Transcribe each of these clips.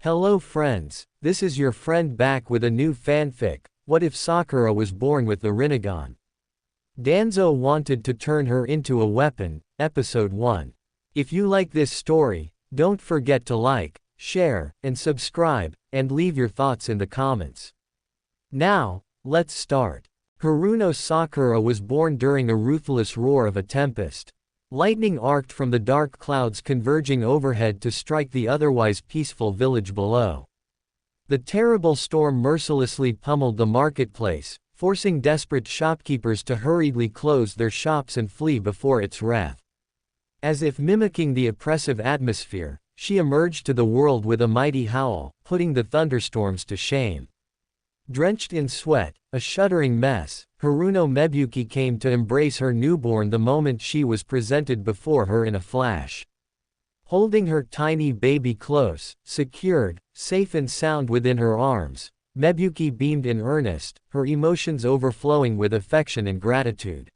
Hello friends, this is your friend back with a new fanfic. What if Sakura was born with the Rinnegan? Danzo wanted to turn her into a weapon, episode 1. If you like this story, don't forget to like, share, and subscribe, and leave your thoughts in the comments. Now, let's start. Haruno Sakura was born during a ruthless roar of a tempest. Lightning arced from the dark clouds converging overhead to strike the otherwise peaceful village below. The terrible storm mercilessly pummeled the marketplace, forcing desperate shopkeepers to hurriedly close their shops and flee before its wrath. As if mimicking the oppressive atmosphere, she emerged to the world with a mighty howl, putting the thunderstorms to shame. Drenched in sweat, a shuddering mess, Haruno Mebuki came to embrace her newborn the moment she was presented before her in a flash. Holding her tiny baby close, secured, safe and sound within her arms, Mebuki beamed in earnest, her emotions overflowing with affection and gratitude.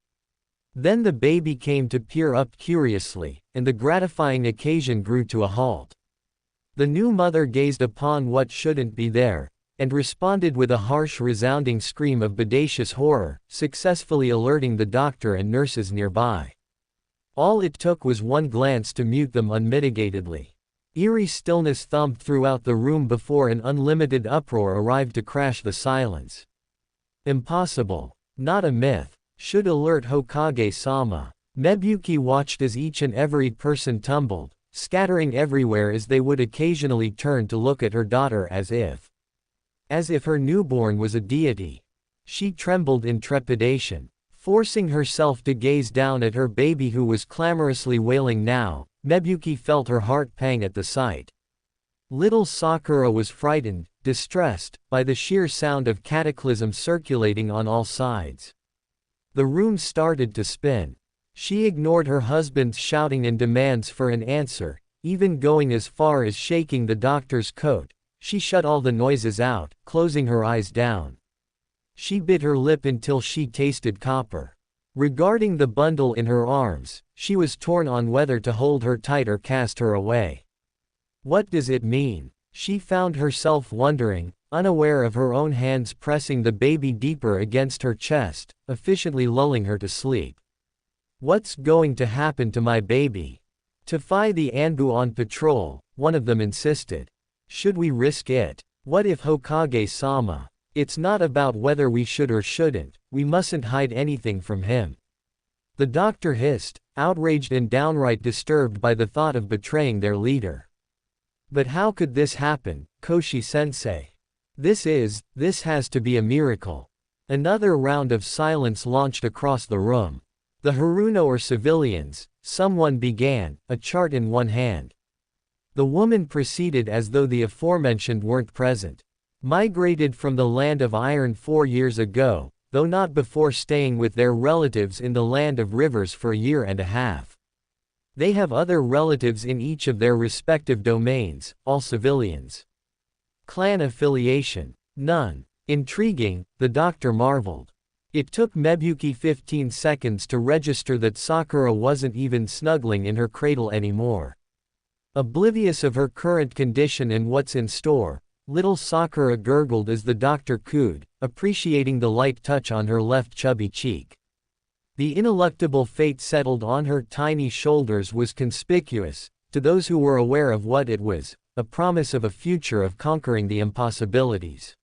Then the baby came to peer up curiously, and the gratifying occasion grew to a halt. The new mother gazed upon what shouldn't be there, and responded with a harsh resounding scream of bodacious horror, successfully alerting the doctor and nurses nearby. All it took was one glance to mute them unmitigatedly. Eerie stillness thumped throughout the room before an unlimited uproar arrived to crash the silence. Impossible. Not a myth. Should alert Hokage-sama. Mebuki watched as each and every person tumbled, scattering everywhere as they would occasionally turn to look at her daughter as if her newborn was a deity. She trembled in trepidation. Forcing herself to gaze down at her baby who was clamorously wailing now, Mebuki felt her heart pang at the sight. Little Sakura was frightened, distressed, by the sheer sound of cataclysm circulating on all sides. The room started to spin. She ignored her husband's shouting and demands for an answer, even going as far as shaking the doctor's coat. She shut all the noises out, closing her eyes down. She bit her lip until she tasted copper. Regarding the bundle in her arms, she was torn on whether to hold her tight or cast her away. What does it mean? She found herself wondering, unaware of her own hands pressing the baby deeper against her chest, efficiently lulling her to sleep. What's going to happen to my baby? Defy the Anbu on patrol, one of them insisted. Should we risk it? What if Hokage-sama? It's not about whether we should or shouldn't, we mustn't hide anything from him. The doctor hissed, outraged and downright disturbed by the thought of betraying their leader. But how could this happen, Koshi-sensei? This has to be a miracle. Another round of silence launched across the room. The Haruno are civilians, someone began, a chart in one hand. The woman proceeded as though the aforementioned weren't present. Migrated from the land of iron 4 years ago, though not before staying with their relatives in the land of rivers for a year and a half. They have other relatives in each of their respective domains, all civilians. Clan affiliation? None. Intriguing, the doctor marveled. It took Mebuki 15 seconds to register that Sakura wasn't even snuggling in her cradle anymore. Oblivious of her current condition and what's in store, little Sakura gurgled as the doctor cooed, appreciating the light touch on her left chubby cheek. The ineluctable fate settled on her tiny shoulders was conspicuous, to those who were aware of what it was, a promise of a future of conquering the impossibilities.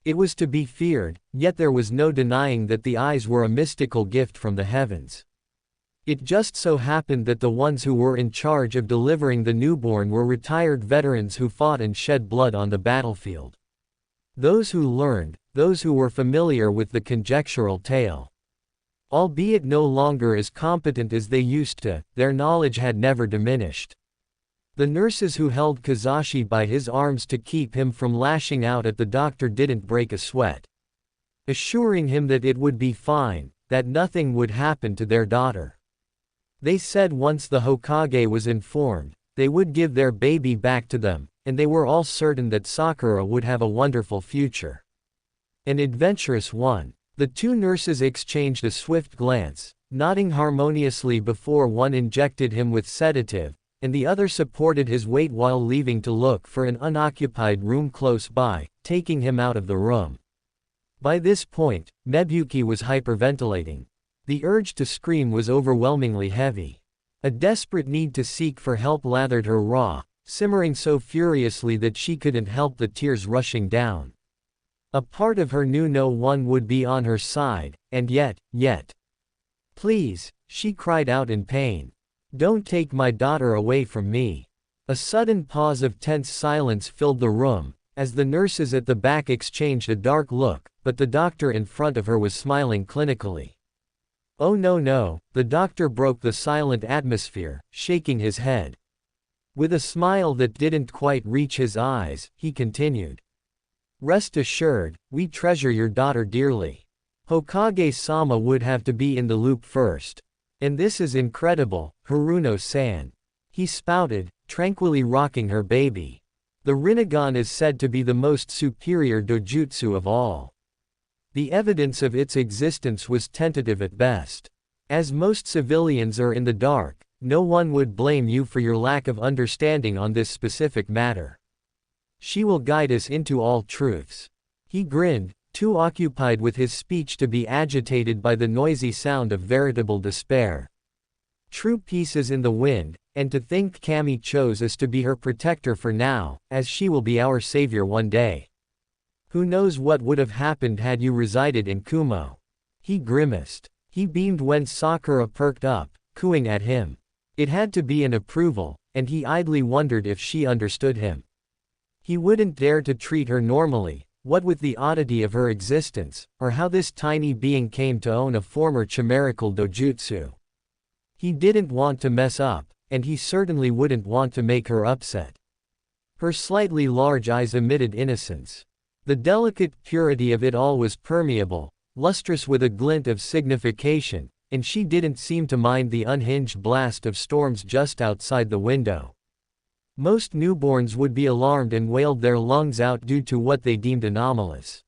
It was to be feared, yet there was no denying that the eyes were a mystical gift from the heavens. It just so happened that the ones who were in charge of delivering the newborn were retired veterans who fought and shed blood on the battlefield. Those who learned, those who were familiar with the conjectural tale. Albeit no longer as competent as they used to, their knowledge had never diminished. The nurses who held Kazashi by his arms to keep him from lashing out at the doctor didn't break a sweat. Assuring him that it would be fine, that nothing would happen to their daughter. They said once the Hokage was informed, they would give their baby back to them, and they were all certain that Sakura would have a wonderful future. An adventurous one. The two nurses exchanged a swift glance, nodding harmoniously before one injected him with sedative, and the other supported his weight while leaving to look for an unoccupied room close by, taking him out of the room. By this point, Mebuki was hyperventilating. The urge to scream was overwhelmingly heavy. A desperate need to seek for help lathered her raw, simmering so furiously that she couldn't help the tears rushing down. A part of her knew no one would be on her side, and yet. Please, she cried out in pain. Don't take my daughter away from me. A sudden pause of tense silence filled the room, as the nurses at the back exchanged a dark look, but the doctor in front of her was smiling clinically. Oh no, the doctor broke the silent atmosphere, shaking his head. With a smile that didn't quite reach his eyes, he continued. Rest assured, we treasure your daughter dearly. Hokage-sama would have to be in the loop first. And this is incredible, Haruno-san. He spouted, tranquilly rocking her baby. The Rinnegan is said to be the most superior dojutsu of all. The evidence of its existence was tentative at best. As most civilians are in the dark, no one would blame you for your lack of understanding on this specific matter. She will guide us into all truths. He grinned, too occupied with his speech to be agitated by the noisy sound of veritable despair. True peace is in the wind, and to think Kami chose us to be her protector for now, as she will be our savior one day. Who knows what would have happened had you resided in Kumo? He grimaced. He beamed when Sakura perked up, cooing at him. It had to be an approval, and he idly wondered if she understood him. He wouldn't dare to treat her normally, what with the oddity of her existence, or how this tiny being came to own a former chimerical dojutsu. He didn't want to mess up, and he certainly wouldn't want to make her upset. Her slightly large eyes emitted innocence. The delicate purity of it all was permeable, lustrous with a glint of signification, and she didn't seem to mind the unhinged blast of storms just outside the window. Most newborns would be alarmed and wailed their lungs out due to what they deemed anomalous.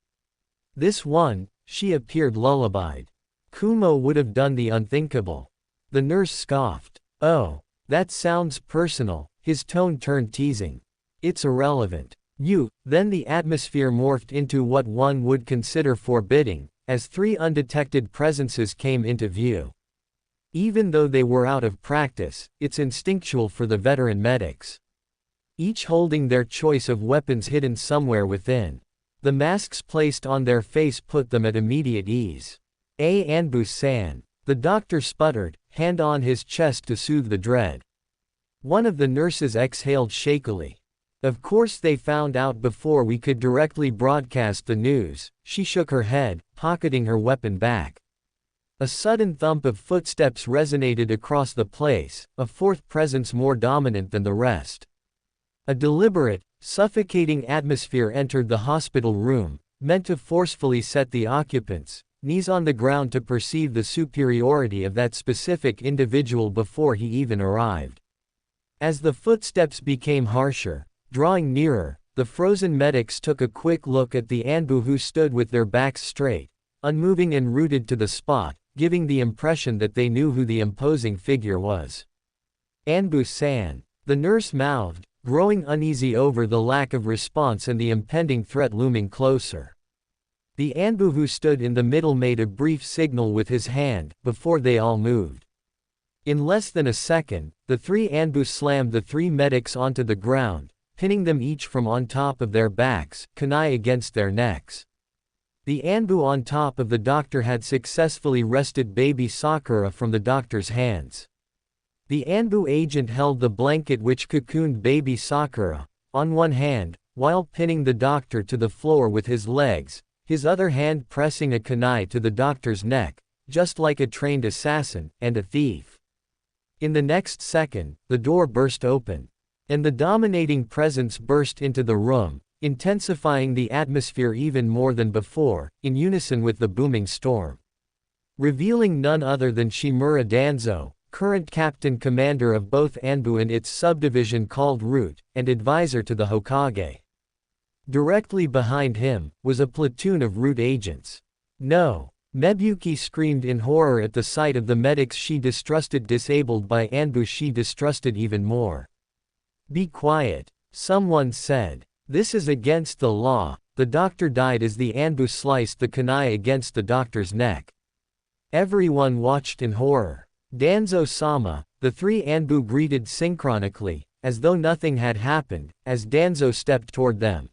This one, she appeared lullabied. Kumo would have done the unthinkable. The nurse scoffed. Oh, that sounds personal, his tone turned teasing. It's irrelevant. Then the atmosphere morphed into what one would consider forbidding, as three undetected presences came into view. Even though they were out of practice, it's instinctual for the veteran medics. Each holding their choice of weapons hidden somewhere within. The masks placed on their face put them at immediate ease. Anbu-san. The doctor sputtered, hand on his chest to soothe the dread. One of the nurses exhaled shakily. Of course they found out before we could directly broadcast the news. She shook her head, pocketing her weapon back. A sudden thump of footsteps resonated across the place, a fourth presence more dominant than the rest. A deliberate, suffocating atmosphere entered the hospital room, meant to forcefully set the occupants, knees on the ground to perceive the superiority of that specific individual before he even arrived. As the footsteps became harsher, drawing nearer, the frozen medics took a quick look at the Anbu who stood with their backs straight, unmoving and rooted to the spot, giving the impression that they knew who the imposing figure was. Anbu-san. The nurse mouthed, growing uneasy over the lack of response and the impending threat looming closer. The Anbu who stood in the middle made a brief signal with his hand, before they all moved. In less than a second, the three Anbu slammed the three medics onto the ground, pinning them each from on top of their backs, kunai against their necks. The Anbu on top of the doctor had successfully wrested baby Sakura from the doctor's hands. The Anbu agent held the blanket which cocooned baby Sakura, on one hand, while pinning the doctor to the floor with his legs, his other hand pressing a kunai to the doctor's neck, just like a trained assassin and a thief. In the next second, the door burst open. And the dominating presence burst into the room, intensifying the atmosphere even more than before, in unison with the booming storm. Revealing none other than Shimura Danzo, current captain commander of both Anbu and its subdivision called Root, and advisor to the Hokage. Directly behind him, was a platoon of Root agents. No, Mebuki screamed in horror at the sight of the medics she distrusted disabled by Anbu she distrusted even more. Be quiet, someone said. This is against the law. The doctor died as the Anbu sliced the kunai against the doctor's neck. Everyone watched in horror. Danzo-sama, the three Anbu greeted synchronically, as though nothing had happened, as Danzo stepped toward them.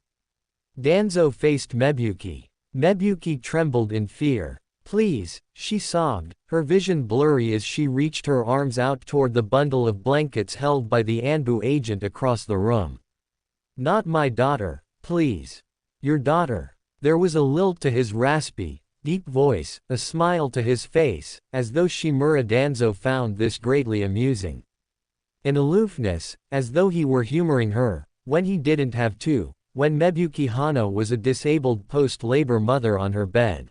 Danzo faced Mebuki. Mebuki trembled in fear. Please, she sobbed, her vision blurry as she reached her arms out toward the bundle of blankets held by the Anbu agent across the room. Not my daughter, please. Your daughter. There was a lilt to his raspy, deep voice, a smile to his face, as though Shimura Danzo found this greatly amusing. An aloofness, as though he were humoring her, when he didn't have to, when Mebuki Hano was a disabled post-labor mother on her bed.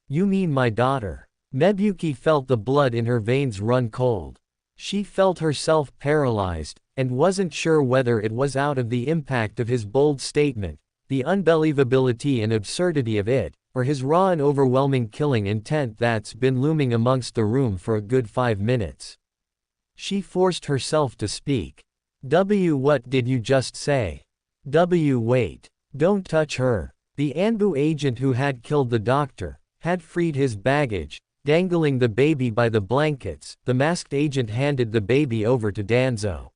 You mean my daughter? Mebuki felt the blood in her veins run cold. She felt herself paralyzed, and wasn't sure whether it was out of the impact of his bold statement, the unbelievability and absurdity of it, or his raw and overwhelming killing intent that's been looming amongst the room for a good 5 minutes. She forced herself to speak. What did you just say? Wait. Don't touch her. The Anbu agent who had killed the doctor had freed his baggage, dangling the baby by the blankets. The masked agent handed the baby over to Danzo.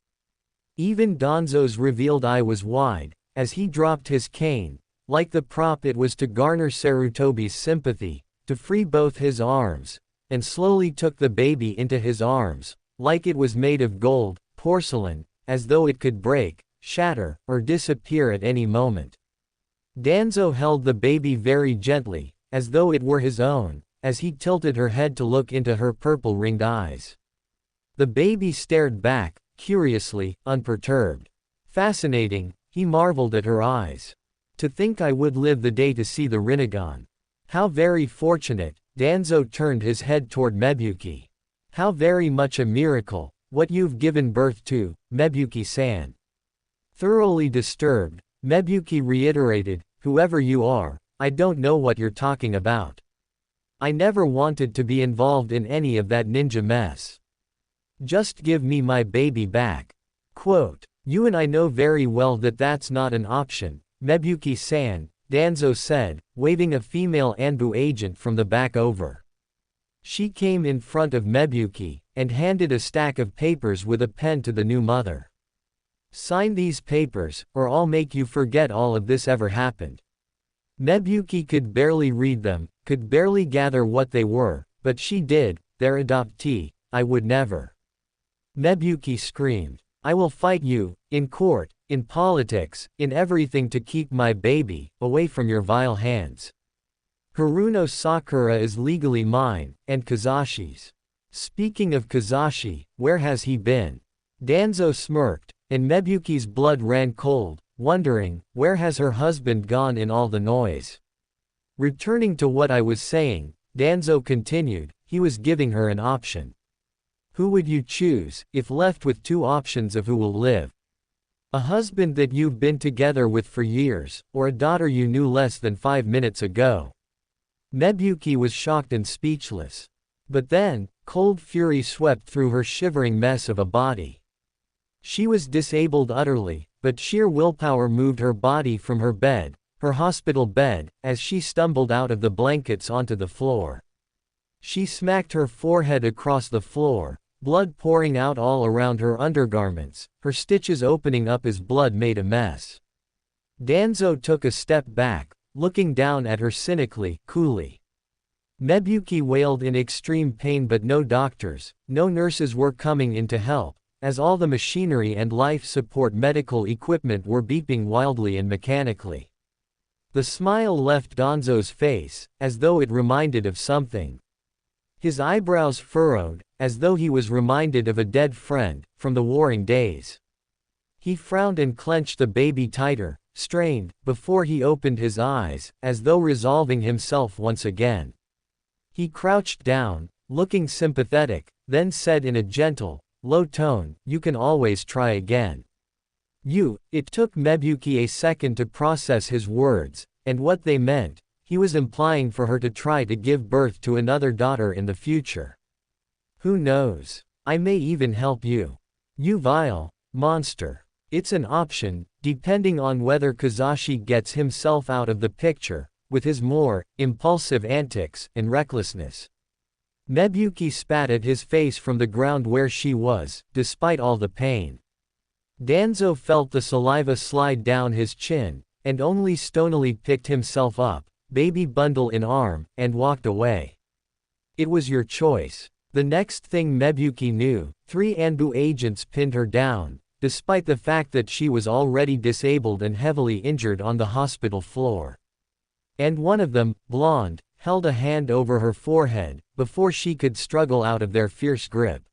Even Danzo's revealed eye was wide, as he dropped his cane, like the prop it was to garner Sarutobi's sympathy, to free both his arms, and slowly took the baby into his arms, like it was made of gold, porcelain, as though it could break, shatter, or disappear at any moment. Danzo held the baby very gently, as though it were his own, as he tilted her head to look into her purple-ringed eyes. The baby stared back, curiously, unperturbed. Fascinating, he marveled at her eyes. To think I would live the day to see the Rinnegan. How very fortunate. Danzo turned his head toward Mebuki. How very much a miracle, what you've given birth to, Mebuki-san. Thoroughly disturbed, Mebuki reiterated, whoever you are, I don't know what you're talking about. I never wanted to be involved in any of that ninja mess. Just give me my baby back. Quote, you and I know very well that that's not an option, Mebuki-san, Danzo said, waving a female Anbu agent from the back over. She came in front of Mebuki, and handed a stack of papers with a pen to the new mother. Sign these papers, or I'll make you forget all of this ever happened. Mebuki could barely read them, could barely gather what they were, but she did. Their adoptee. I would never. Mebuki screamed. I will fight you, in court, in politics, in everything to keep my baby away from your vile hands. Haruno Sakura is legally mine, and Kazashi's. Speaking of Kazashi, where has he been? Danzo smirked, and Mebuki's blood ran cold, wondering, where has her husband gone in all the noise? Returning to what I was saying, Danzo continued, he was giving her an option. Who would you choose, if left with two options of who will live? A husband that you've been together with for years, or a daughter you knew less than 5 minutes ago? Mebuki was shocked and speechless. But then, cold fury swept through her shivering mess of a body. She was disabled utterly, but sheer willpower moved her body from her bed, her hospital bed, as she stumbled out of the blankets onto the floor. She smacked her forehead across the floor, blood pouring out all around her undergarments, her stitches opening up as blood made a mess. Danzo took a step back, looking down at her cynically, coolly. Mebuki wailed in extreme pain, but no doctors, no nurses were coming in to help, as all the machinery and life support medical equipment were beeping wildly and mechanically. The smile left Danzo's face, as though it reminded of something. His eyebrows furrowed, as though he was reminded of a dead friend, from the warring days. He frowned and clenched the baby tighter, strained, before he opened his eyes, as though resolving himself once again. He crouched down, looking sympathetic, then said in a gentle, low tone, you can always try again. It took Mebuki a second to process his words, and what they meant, he was implying for her to try to give birth to another daughter in the future. Who knows? I may even help you. You vile monster. It's an option, depending on whether Kazashi gets himself out of the picture, with his more impulsive antics and recklessness. Mebuyuki spat at his face from the ground where she was, despite all the pain. Danzo felt the saliva slide down his chin, and only stonily picked himself up, baby bundle in arm, and walked away. It was your choice. The next thing Mebuyuki knew, 3 Anbu agents pinned her down, despite the fact that she was already disabled and heavily injured on the hospital floor. And one of them, blonde, held a hand over her forehead, before she could struggle out of their fierce grip.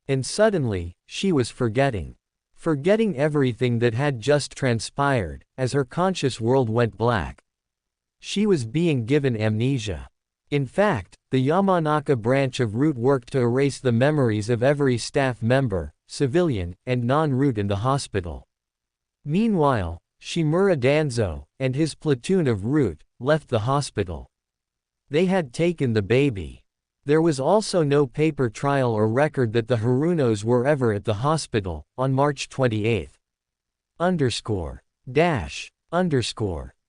And suddenly, she was forgetting everything that had just transpired, as her conscious world went black. She was being given amnesia. In fact, the Yamanaka branch of Root worked to erase the memories of every staff member, civilian, and non-Root in the hospital. Meanwhile, Shimura Danzo, and his platoon of Root, left the hospital. They had taken the baby. There was also no paper trail or record that the Harunos were ever at the hospital. On March 28.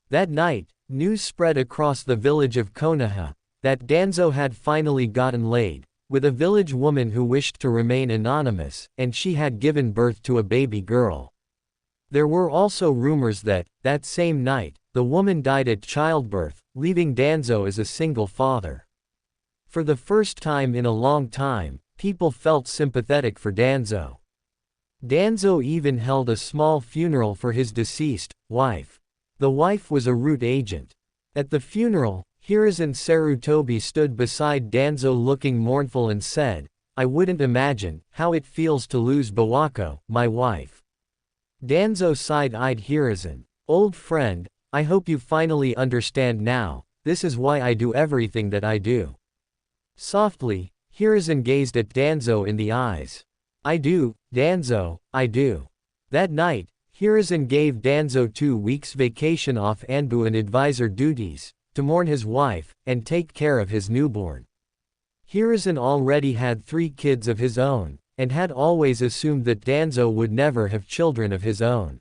That night, news spread across the village of Konoha that Danzo had finally gotten laid with a village woman who wished to remain anonymous, and she had given birth to a baby girl. There were also rumors that same night, the woman died at childbirth, leaving Danzo as a single father. For the first time in a long time, people felt sympathetic for Danzo. Danzo even held a small funeral for his deceased wife. The wife was a Root agent. At the funeral, Hiruzen Sarutobi stood beside Danzo looking mournful and said, "I wouldn't imagine how it feels to lose Bawako, my wife." Danzo side-eyed Hiruzen. "Old friend, I hope you finally understand now, this is why I do everything that I do." Softly, Hiruzen gazed at Danzo in the eyes. "I do, Danzo, I do." That night, Hiruzen gave Danzo 2 weeks vacation off Anbu and advisor duties, to mourn his wife, and take care of his newborn. Hiruzen already had 3 kids of his own, and had always assumed that Danzo would never have children of his own.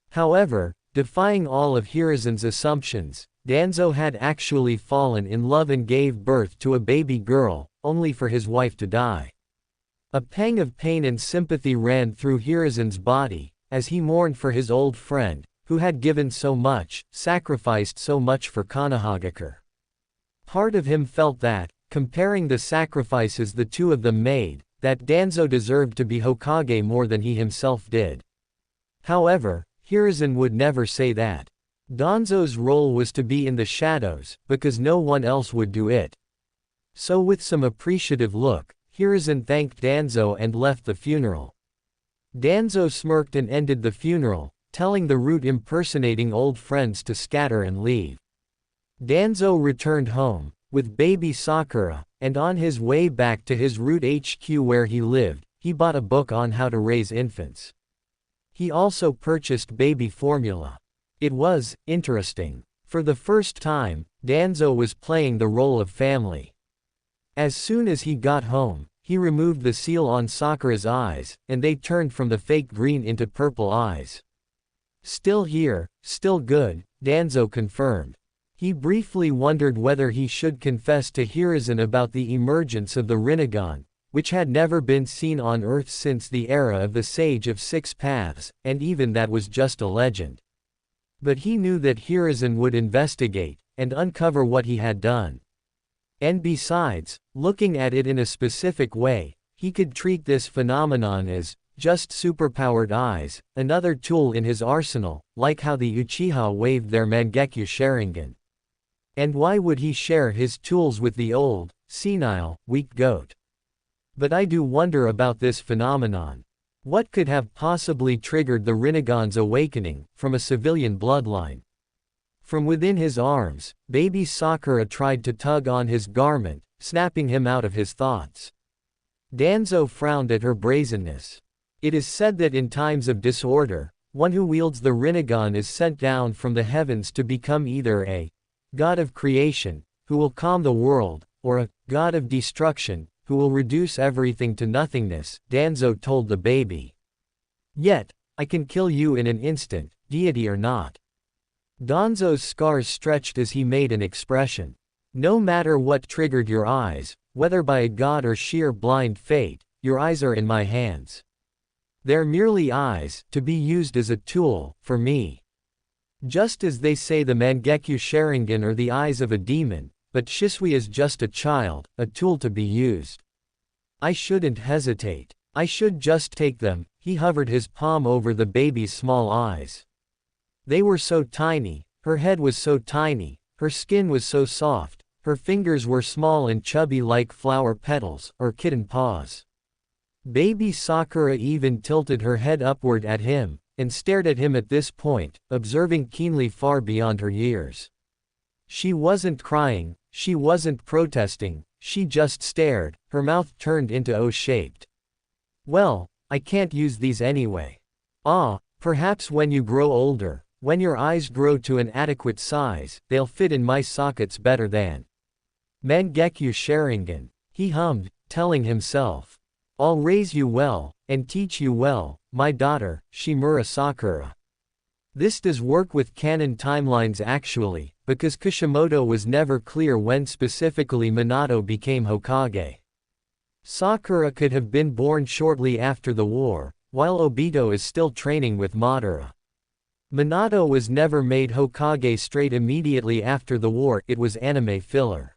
However, defying all of Hiruzen's assumptions, Danzo had actually fallen in love and gave birth to a baby girl, only for his wife to die. A pang of pain and sympathy ran through Hiruzen's body, as he mourned for his old friend, who had given so much, sacrificed so much for Konohagakure. Part of him felt that, comparing the sacrifices the two of them made, that Danzo deserved to be Hokage more than he himself did. However, Hiruzen would never say that. Danzo's role was to be in the shadows, because no one else would do it. So with some appreciative look, Hiruzen thanked Danzo and left the funeral. Danzo smirked and ended the funeral, telling the Root impersonating old friends to scatter and leave. Danzo returned home, with baby Sakura, and on his way back to his Root HQ where he lived, he bought a book on how to raise infants. He also purchased baby formula. It was interesting. For the first time, Danzo was playing the role of family. As soon as he got home, he removed the seal on Sakura's eyes, and they turned from the fake green into purple eyes. "Still here, still good," Danzo confirmed. He briefly wondered whether he should confess to Hiruzen about the emergence of the Rinnegan, which had never been seen on Earth since the era of the Sage of Six Paths, and even that was just a legend. But he knew that Hiruzen would investigate, and uncover what he had done. And besides, looking at it in a specific way, he could treat this phenomenon as just superpowered eyes, another tool in his arsenal, like how the Uchiha waved their Mangekyo Sharingan. And why would he share his tools with the old, senile, weak goat? But I do wonder about this phenomenon. What could have possibly triggered the Rinnegan's awakening, from a civilian bloodline? From within his arms, baby Sakura tried to tug on his garment, snapping him out of his thoughts. Danzo frowned at her brazenness. It is said that in times of disorder, one who wields the Rinnegan is sent down from the heavens to become either a god of creation, who will calm the world, or a god of destruction, who will reduce everything to nothingness, Danzo told the baby. Yet, I can kill you in an instant, deity or not. Danzo's scars stretched as he made an expression. No matter what triggered your eyes, whether by a god or sheer blind fate, your eyes are in my hands. They're merely eyes, to be used as a tool, for me. Just as they say the Mangekyo Sharingan are the eyes of a demon, but Shisui is just a child, a tool to be used. I shouldn't hesitate. I should just take them. He hovered his palm over the baby's small eyes. They were so tiny, her head was so tiny, her skin was so soft, her fingers were small and chubby like flower petals, or kitten paws. Baby Sakura even tilted her head upward at him, and stared at him at this point, observing keenly far beyond her years. She wasn't crying, she wasn't protesting, she just stared, her mouth turned into O-shaped. Well, I can't use these anyway. Ah, perhaps when you grow older, when your eyes grow to an adequate size, they'll fit in my sockets better than Mangekyo Sharingan, he hummed, telling himself. I'll raise you well, and teach you well, my daughter, Shimura Sakura. This does work with canon timelines actually, because Kishimoto was never clear when specifically Minato became Hokage. Sakura could have been born shortly after the war, while Obito is still training with Madara. Minato was never made Hokage straight immediately after the war, it was anime filler.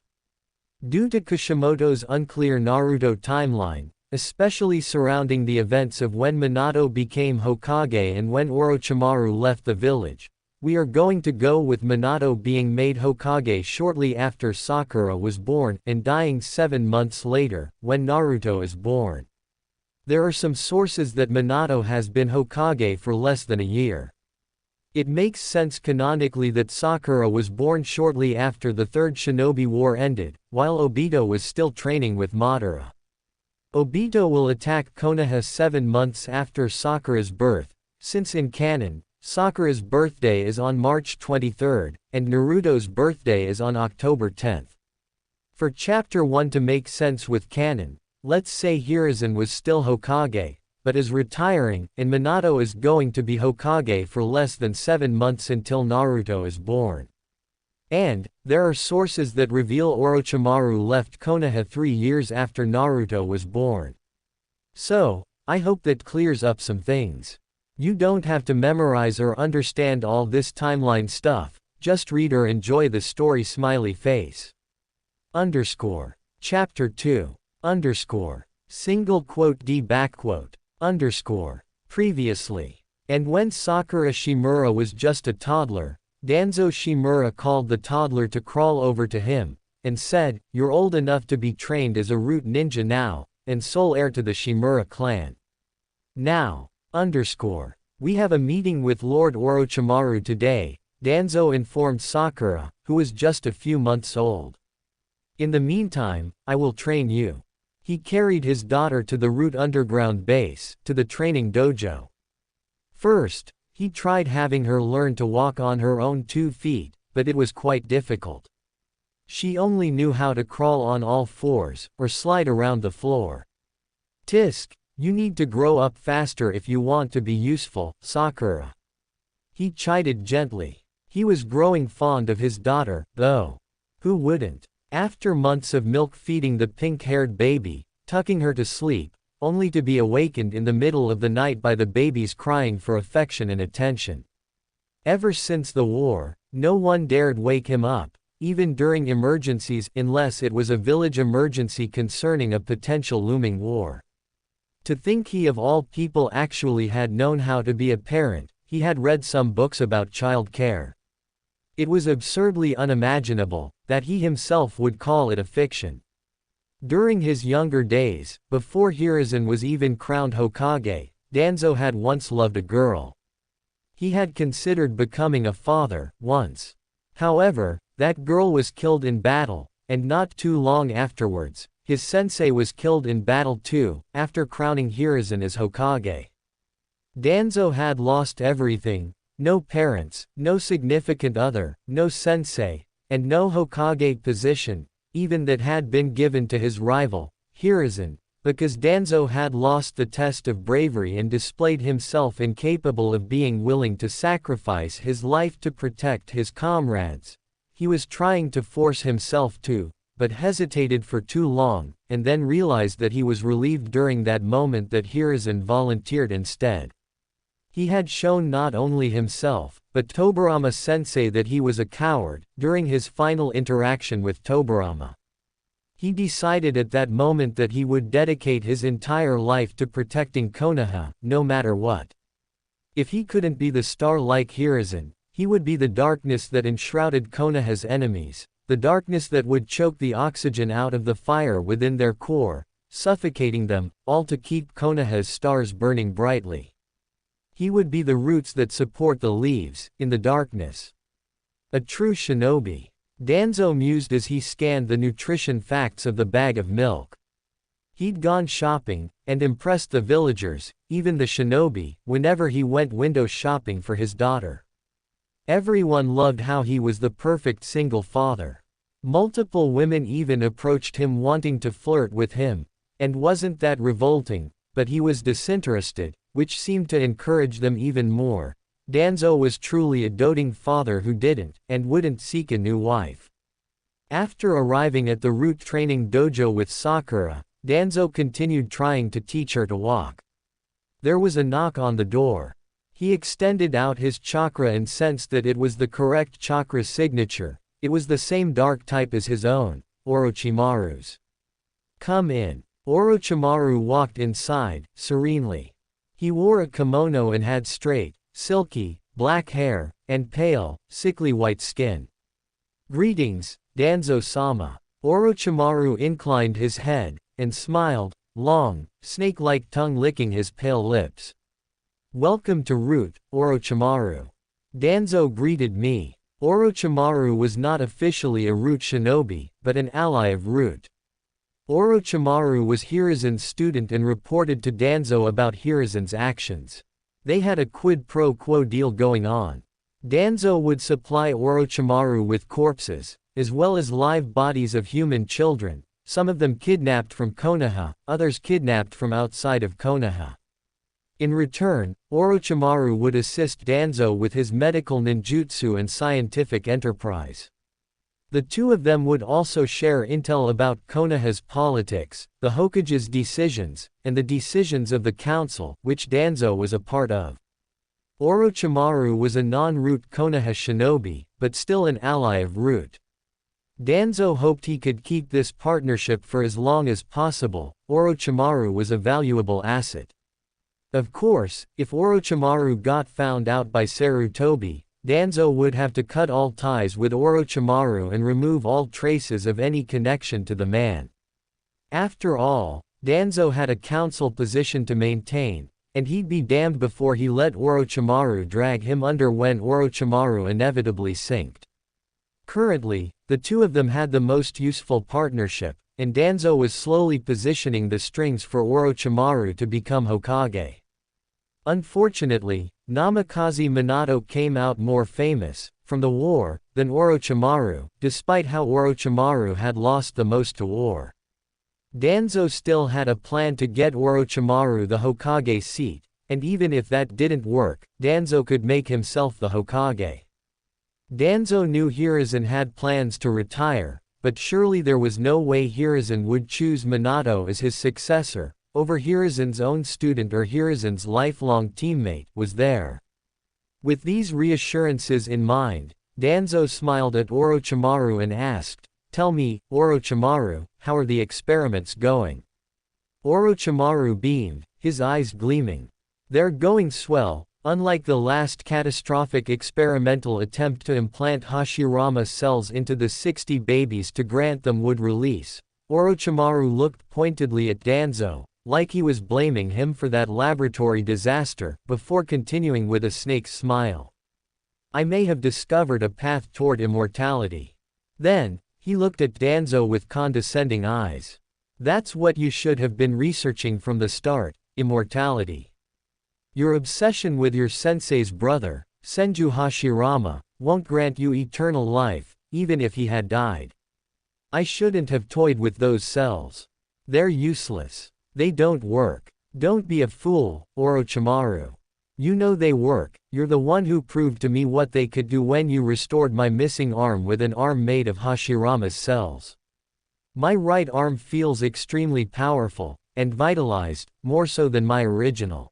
Due to Kishimoto's unclear Naruto timeline, especially surrounding the events of when Minato became Hokage and when Orochimaru left the village, we are going to go with Minato being made Hokage shortly after Sakura was born and dying 7 months later, when Naruto is born. There are some sources that Minato has been Hokage for less than a year. It makes sense canonically that Sakura was born shortly after the Third Shinobi War ended, while Obito was still training with Madara. Obito will attack Konoha 7 months after Sakura's birth, since in canon, Sakura's birthday is on March 23, and Naruto's birthday is on October 10. For Chapter 1 to make sense with canon, let's say Hiruzen was still Hokage, but is retiring, and Minato is going to be Hokage for less than 7 months until Naruto is born. And, there are sources that reveal Orochimaru left Konoha 3 years after Naruto was born. So, I hope that clears up some things. You don't have to memorize or understand all this timeline stuff, just read or enjoy the story. Smiley face. Underscore. Chapter 2. Underscore. Single quote D backquote. Underscore. Previously. And when Sakura Shimura was just a toddler, Danzo Shimura called the toddler to crawl over to him, and said, "You're old enough to be trained as a root ninja now, and sole heir to the Shimura clan. Now, underscore. We have a meeting with Lord Orochimaru today," Danzo informed Sakura, who was just a few months old. "In the meantime, I will train you." He carried his daughter to the root underground base, to the training dojo. First, he tried having her learn to walk on her own 2 feet, but it was quite difficult. She only knew how to crawl on all 4s, or slide around the floor. "Tisk, you need to grow up faster if you want to be useful, Sakura." He chided gently. He was growing fond of his daughter, though. Who wouldn't? After months of milk feeding the pink-haired baby, tucking her to sleep, only to be awakened in the middle of the night by the baby's crying for affection and attention. Ever since the war, no one dared wake him up, even during emergencies, unless it was a village emergency concerning a potential looming war. To think he of all people actually had known how to be a parent, he had read some books about child care. It was absurdly unimaginable that he himself would call it a fiction. During his younger days, before Hiruzen was even crowned Hokage, Danzo had once loved a girl. He had considered becoming a father, once. However, that girl was killed in battle, and not too long afterwards, his sensei was killed in battle too, after crowning Hiruzen as Hokage. Danzo had lost everything: no parents, no significant other, no sensei, and no Hokage position, even that had been given to his rival, Hiruzen, because Danzo had lost the test of bravery and displayed himself incapable of being willing to sacrifice his life to protect his comrades. He was trying to force himself to, but hesitated for too long, and then realized that he was relieved during that moment that Hiruzen volunteered instead. He had shown not only himself, but Tobirama-sensei that he was a coward, during his final interaction with Tobirama. He decided at that moment that he would dedicate his entire life to protecting Konoha, no matter what. If he couldn't be the star like Hiruzen, he would be the darkness that enshrouded Konoha's enemies, the darkness that would choke the oxygen out of the fire within their core, suffocating them, all to keep Konoha's stars burning brightly. He would be the roots that support the leaves, in the darkness. A true shinobi. Danzo mused as he scanned the nutrition facts of the bag of milk. He'd gone shopping, and impressed the villagers, even the shinobi, whenever he went window shopping for his daughter. Everyone loved how he was the perfect single father. Multiple women even approached him wanting to flirt with him, and wasn't that revolting, but he was disinterested, which seemed to encourage them even more. Danzo was truly a doting father who didn't, and wouldn't seek a new wife. After arriving at the root training dojo with Sakura, Danzo continued trying to teach her to walk. There was a knock on the door. He extended out his chakra and sensed that it was the correct chakra signature. It was the same dark type as his own, Orochimaru's. "Come in." Orochimaru walked inside, serenely. He wore a kimono and had straight, silky, black hair, and pale, sickly white skin. "Greetings, Danzo-sama." Orochimaru inclined his head, and smiled, long, snake-like tongue licking his pale lips. "Welcome to Root, Orochimaru." Danzo greeted me. Orochimaru was not officially a Root shinobi, but an ally of Root. Orochimaru was Hiruzen's student and reported to Danzo about Hiruzen's actions. They had a quid pro quo deal going on. Danzo would supply Orochimaru with corpses, as well as live bodies of human children, some of them kidnapped from Konoha, others kidnapped from outside of Konoha. In return, Orochimaru would assist Danzo with his medical ninjutsu and scientific enterprise. The two of them would also share intel about Konoha's politics, the Hokage's decisions, and the decisions of the council, which Danzo was a part of. Orochimaru was a non-Root Konoha shinobi, but still an ally of Root. Danzo hoped he could keep this partnership for as long as possible. Orochimaru was a valuable asset. Of course, if Orochimaru got found out by Sarutobi, Danzo would have to cut all ties with Orochimaru and remove all traces of any connection to the man. After all, Danzo had a council position to maintain, and he'd be damned before he let Orochimaru drag him under when Orochimaru inevitably sinked. Currently, the two of them had the most useful partnership, and Danzo was slowly positioning the strings for Orochimaru to become Hokage. Unfortunately, Namikaze Minato came out more famous, from the war, than Orochimaru, despite how Orochimaru had lost the most to war. Danzo still had a plan to get Orochimaru the Hokage seat, and even if that didn't work, Danzo could make himself the Hokage. Danzo knew Hiruzen had plans to retire, but surely there was no way Hiruzen would choose Minato as his successor, over Hiruzen's own student or Hiruzen's lifelong teammate, was there. With these reassurances in mind, Danzo smiled at Orochimaru and asked, "Tell me, Orochimaru, how are the experiments going?" Orochimaru beamed, his eyes gleaming. "They're going swell. Unlike the last catastrophic experimental attempt to implant Hashirama cells into the 60 babies to grant them wood release." Orochimaru looked pointedly at Danzo, like he was blaming him for that laboratory disaster, before continuing with a snake's smile. "I may have discovered a path toward immortality." Then, he looked at Danzo with condescending eyes. "That's what you should have been researching from the start, immortality. Your obsession with your sensei's brother, Senju Hashirama, won't grant you eternal life, even if he had died. I shouldn't have toyed with those cells. They're useless. They don't work. Don't be a fool, Orochimaru. You know they work. You're the one who proved to me what they could do when you restored my missing arm with an arm made of Hashirama's cells. My right arm feels extremely powerful, and vitalized, more so than my original.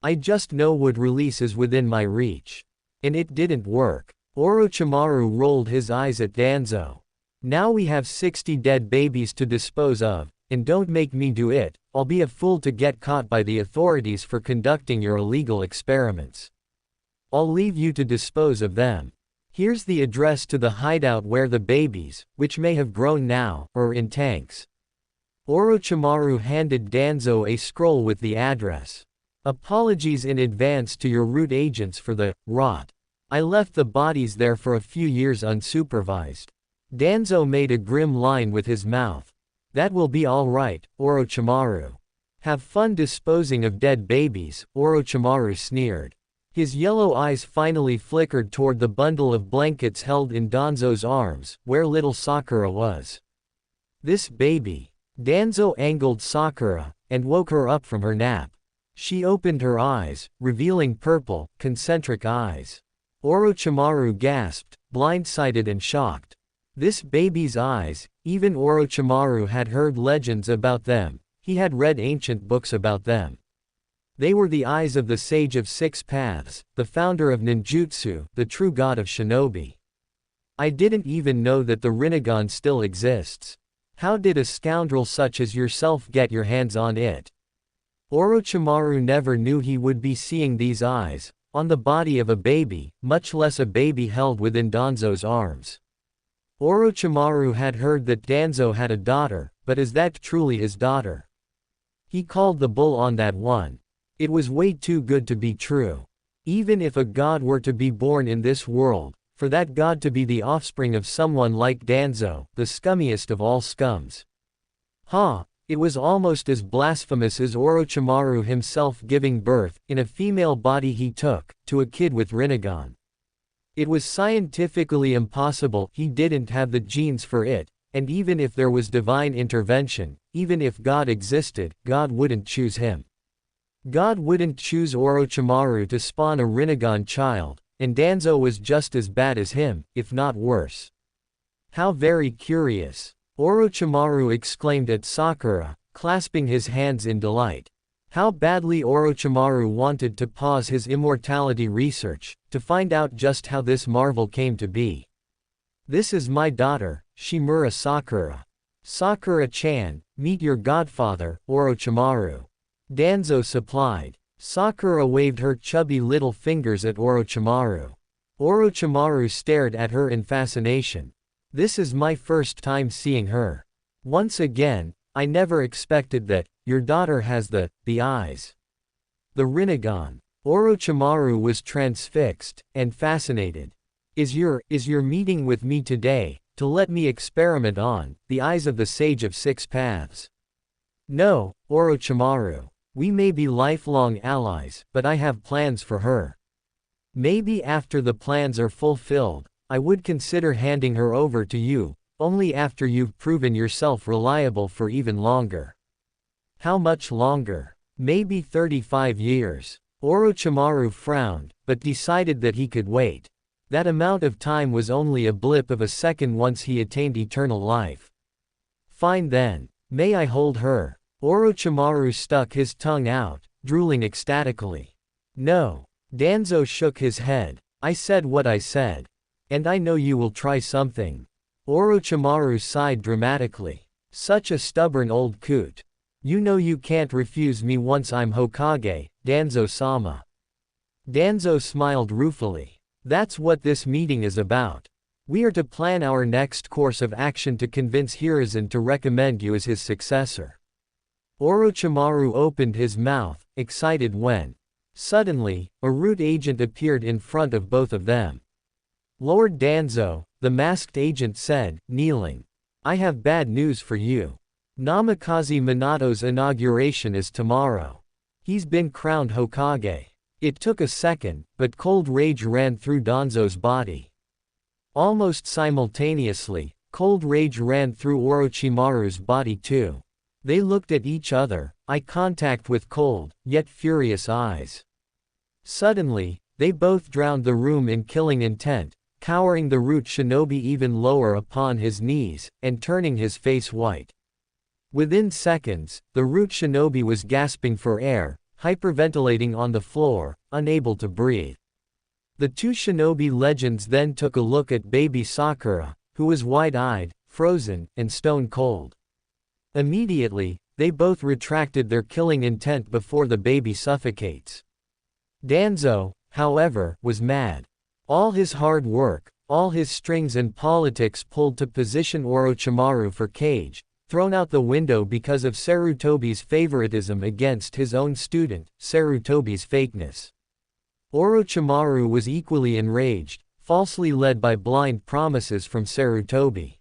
I just know would release is within my reach. And it didn't work. Orochimaru rolled his eyes at Danzo. Now we have 60 dead babies to dispose of, and don't make me do it. I'll be a fool to get caught by the authorities for conducting your illegal experiments. I'll leave you to dispose of them. Here's the address to the hideout where the babies, which may have grown now, are in tanks. Orochimaru handed Danzo a scroll with the address. Apologies in advance to your root agents for the rot. I left the bodies there for a few years unsupervised. Danzo made a grim line with his mouth. That will be all right, Orochimaru. Have fun disposing of dead babies, Orochimaru sneered. His yellow eyes finally flickered toward the bundle of blankets held in Danzo's arms, where little Sakura was. This baby. Danzo angled Sakura, and woke her up from her nap. She opened her eyes, revealing purple, concentric eyes. Orochimaru gasped, blindsided and shocked. This baby's eyes, even Orochimaru had heard legends about them, he had read ancient books about them. They were the eyes of the Sage of Six Paths, the founder of ninjutsu, the true god of shinobi. I didn't even know that the Rinnegan still exists. How did a scoundrel such as yourself get your hands on it? Orochimaru never knew he would be seeing these eyes, on the body of a baby, much less a baby held within Danzo's arms. Orochimaru had heard that Danzo had a daughter, but is that truly his daughter? He called the bull on that one. It was way too good to be true. Even if a god were to be born in this world, for that god to be the offspring of someone like Danzo, the scummiest of all scums. It was almost as blasphemous as Orochimaru himself giving birth, in a female body he took, to a kid with Rinnegan. It was scientifically impossible, he didn't have the genes for it, and even if there was divine intervention, even if God existed, God wouldn't choose him. God wouldn't choose Orochimaru to spawn a Rinnegan child, and Danzo was just as bad as him, if not worse. How very curious. Orochimaru exclaimed at Sakura, clasping his hands in delight. How badly Orochimaru wanted to pause his immortality research, to find out just how this marvel came to be. This is my daughter, Shimura Sakura. Sakura-chan, meet your godfather, Orochimaru. Danzo supplied. Sakura waved her chubby little fingers at Orochimaru. Orochimaru stared at her in fascination. This is my first time seeing her. Once again, I never expected that. Your daughter has the eyes. The Rinnegan. Orochimaru was transfixed, and fascinated. Is your meeting with me today, to let me experiment on, the eyes of the Sage of Six Paths? No, Orochimaru. We may be lifelong allies, but I have plans for her. Maybe after the plans are fulfilled, I would consider handing her over to you, only after you've proven yourself reliable for even longer. How much longer? Maybe 35 years. Orochimaru frowned, but decided that he could wait. That amount of time was only a blip of a second once he attained eternal life. Fine then. May I hold her? Orochimaru stuck his tongue out, drooling ecstatically. No. Danzo shook his head. I said what I said. And I know you will try something. Orochimaru sighed dramatically. Such a stubborn old coot. You know you can't refuse me once I'm Hokage, Danzo-sama. Danzo smiled ruefully. That's what this meeting is about. We are to plan our next course of action to convince Hiruzen to recommend you as his successor. Orochimaru opened his mouth, excited when, suddenly, a root agent appeared in front of both of them. Lord Danzo, the masked agent said, kneeling. I have bad news for you. Namikaze Minato's inauguration is tomorrow. He's been crowned Hokage. It took a second, but cold rage ran through Danzo's body. Almost simultaneously, cold rage ran through Orochimaru's body too. They looked at each other, eye contact with cold, yet furious eyes. Suddenly, they both drowned the room in killing intent, cowering the root shinobi even lower upon his knees, and turning his face white. Within seconds, the root shinobi was gasping for air, hyperventilating on the floor, unable to breathe. The two shinobi legends then took a look at baby Sakura, who was wide-eyed, frozen, and stone-cold. Immediately, they both retracted their killing intent before the baby suffocates. Danzo, however, was mad. All his hard work, all his strings and politics pulled to position Orochimaru for Kage, thrown out the window because of Sarutobi's favoritism against his own student, Sarutobi's fakeness. Orochimaru was equally enraged, falsely led by blind promises from Sarutobi.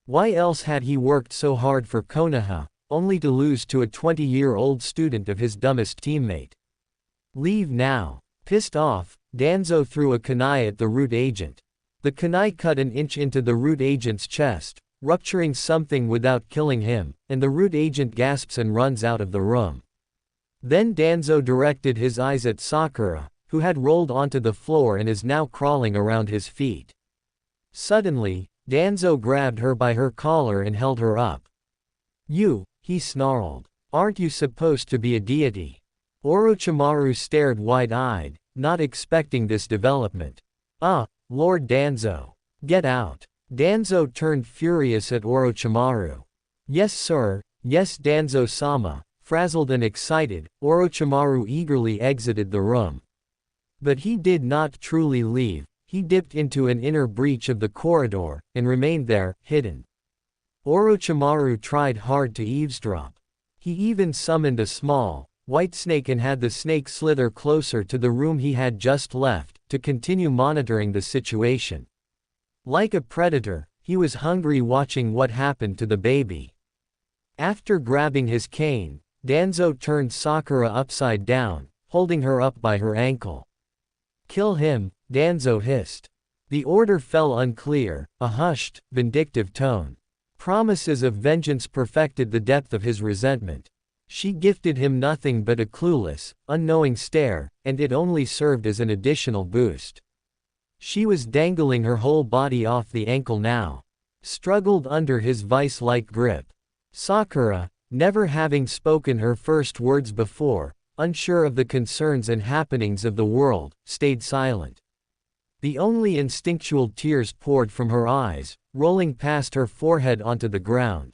Why else had he worked so hard for Konoha, only to lose to a 20-year-old student of his dumbest teammate? Leave now. Pissed off, Danzo threw a kunai at the root agent. The kunai cut an inch into the root agent's chest, rupturing something without killing him, and the root agent gasps and runs out of the room. Then Danzo directed his eyes at Sakura, who had rolled onto the floor and is now crawling around his feet. Suddenly, Danzo grabbed her by her collar and held her up. "You," he snarled. "Aren't you supposed to be a deity?" Orochimaru stared wide-eyed, not expecting this development. Lord Danzo. Get out." Danzo turned furious at Orochimaru. "Yes sir, yes Danzo-sama." Frazzled and excited, Orochimaru eagerly exited the room. But he did not truly leave. He dipped into an inner breach of the corridor, and remained there, hidden. Orochimaru tried hard to eavesdrop. He even summoned a small, white snake and had the snake slither closer to the room he had just left, to continue monitoring the situation. Like a predator, he was hungry watching what happened to the baby. After grabbing his cane, Danzo turned Sakura upside down, holding her up by her ankle. "Kill him," Danzo hissed. The order fell unclear, a hushed, vindictive tone. Promises of vengeance perfected the depth of his resentment. She gifted him nothing but a clueless, unknowing stare, and it only served as an additional boost. She was dangling her whole body off the ankle now. Struggled under his vice-like grip. Sakura, never having spoken her first words before, unsure of the concerns and happenings of the world, stayed silent. The only instinctual tears poured from her eyes, rolling past her forehead onto the ground.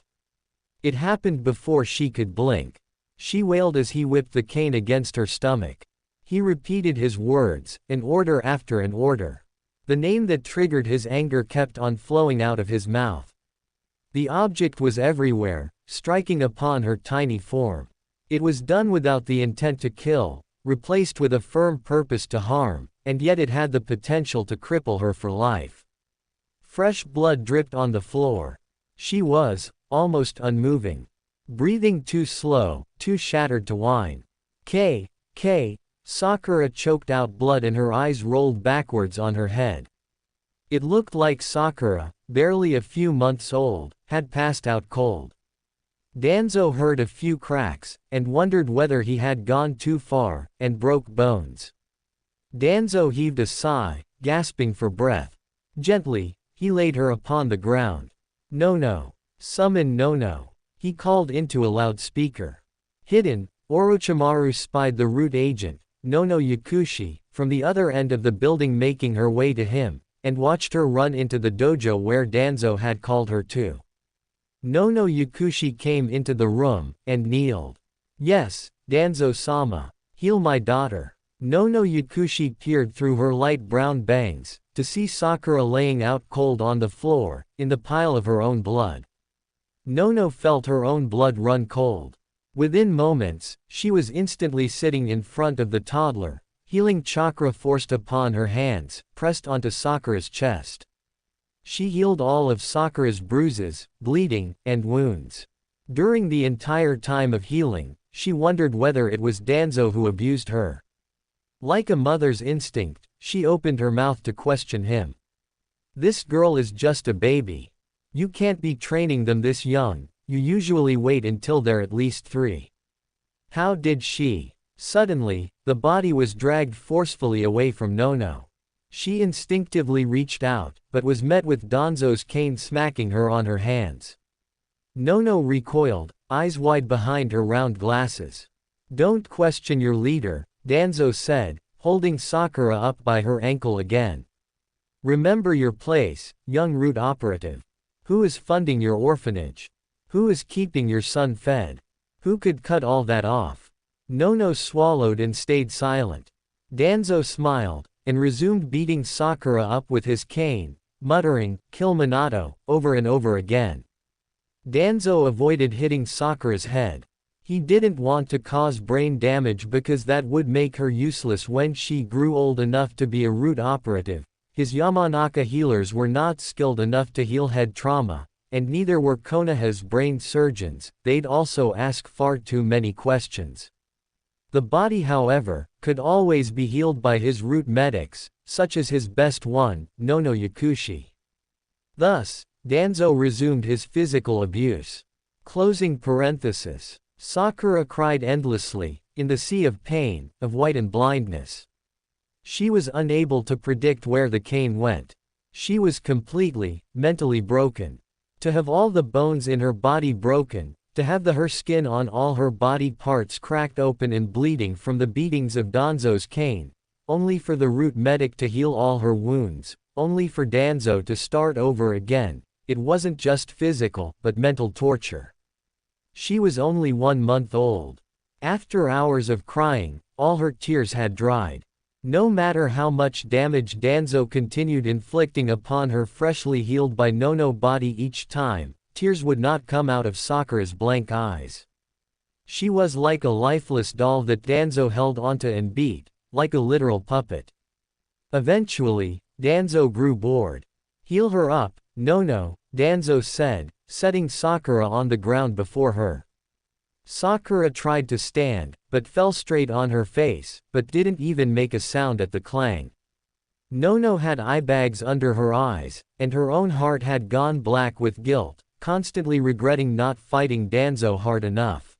It happened before she could blink. She wailed as he whipped the cane against her stomach. He repeated his words, an order after an order. The name that triggered his anger kept on flowing out of his mouth. The object was everywhere, striking upon her tiny form. It was done without the intent to kill, replaced with a firm purpose to harm, and yet it had the potential to cripple her for life. Fresh blood dripped on the floor. She was, almost unmoving. Breathing too slow, too shattered to whine. K. Sakura choked out blood and her eyes rolled backwards on her head. It looked like Sakura, barely a few months old, had passed out cold. Danzo heard a few cracks, and wondered whether he had gone too far, and broke bones. Danzo heaved a sigh, gasping for breath. Gently, he laid her upon the ground. "No. Summon no," he called into a loudspeaker. Hidden, Orochimaru spied the root agent, Nono Yakushi, from the other end of the building making her way to him, and watched her run into the dojo where Danzo had called her to. Nono Yakushi came into the room, and kneeled. "Yes, Danzo-sama. Heal my daughter." Nono Yakushi peered through her light brown bangs, to see Sakura laying out cold on the floor, in the pile of her own blood. Nono felt her own blood run cold. Within moments, she was instantly sitting in front of the toddler, healing chakra forced upon her hands, pressed onto Sakura's chest. She healed all of Sakura's bruises, bleeding, and wounds. During the entire time of healing, she wondered whether it was Danzo who abused her. Like a mother's instinct, she opened her mouth to question him. This girl is just a baby. You can't be training them this young, you usually wait until they're at least 3. How did she? Suddenly, the body was dragged forcefully away from Nono. She instinctively reached out, but was met with Danzo's cane smacking her on her hands. Nono recoiled, eyes wide behind her round glasses. Don't question your leader, Danzo said, holding Sakura up by her ankle again. Remember your place, young root operative. Who is funding your orphanage? Who is keeping your son fed? Who could cut all that off? Nono swallowed and stayed silent. Danzo smiled, and resumed beating Sakura up with his cane, muttering, "Kill Minato," over and over again. Danzo avoided hitting Sakura's head. He didn't want to cause brain damage because that would make her useless when she grew old enough to be a root operative. His Yamanaka healers were not skilled enough to heal head trauma, and neither were Konoha's brain surgeons, they'd also ask far too many questions. The body, however, could always be healed by his root medics, such as his best one, Nono Yakushi. Thus, Danzo resumed his physical abuse. Closing parenthesis. Sakura cried endlessly, in the sea of pain, of white and blindness. She was unable to predict where the cane went. She was completely, mentally broken. To have all the bones in her body broken, to have her skin on all her body parts cracked open and bleeding from the beatings of Danzo's cane, only for the root medic to heal all her wounds, only for Danzo to start over again, it wasn't just physical, but mental torture. She was only 1 month old. After hours of crying, all her tears had dried. No matter how much damage Danzo continued inflicting upon her freshly healed by Nono body each time, tears would not come out of Sakura's blank eyes. She was like a lifeless doll that Danzo held onto and beat, like a literal puppet. Eventually, Danzo grew bored. Heal her up, Nono, Danzo said, setting Sakura on the ground before her. Sakura tried to stand, but fell straight on her face, but didn't even make a sound at the clang. Nono had eye bags under her eyes, and her own heart had gone black with guilt, constantly regretting not fighting Danzo hard enough.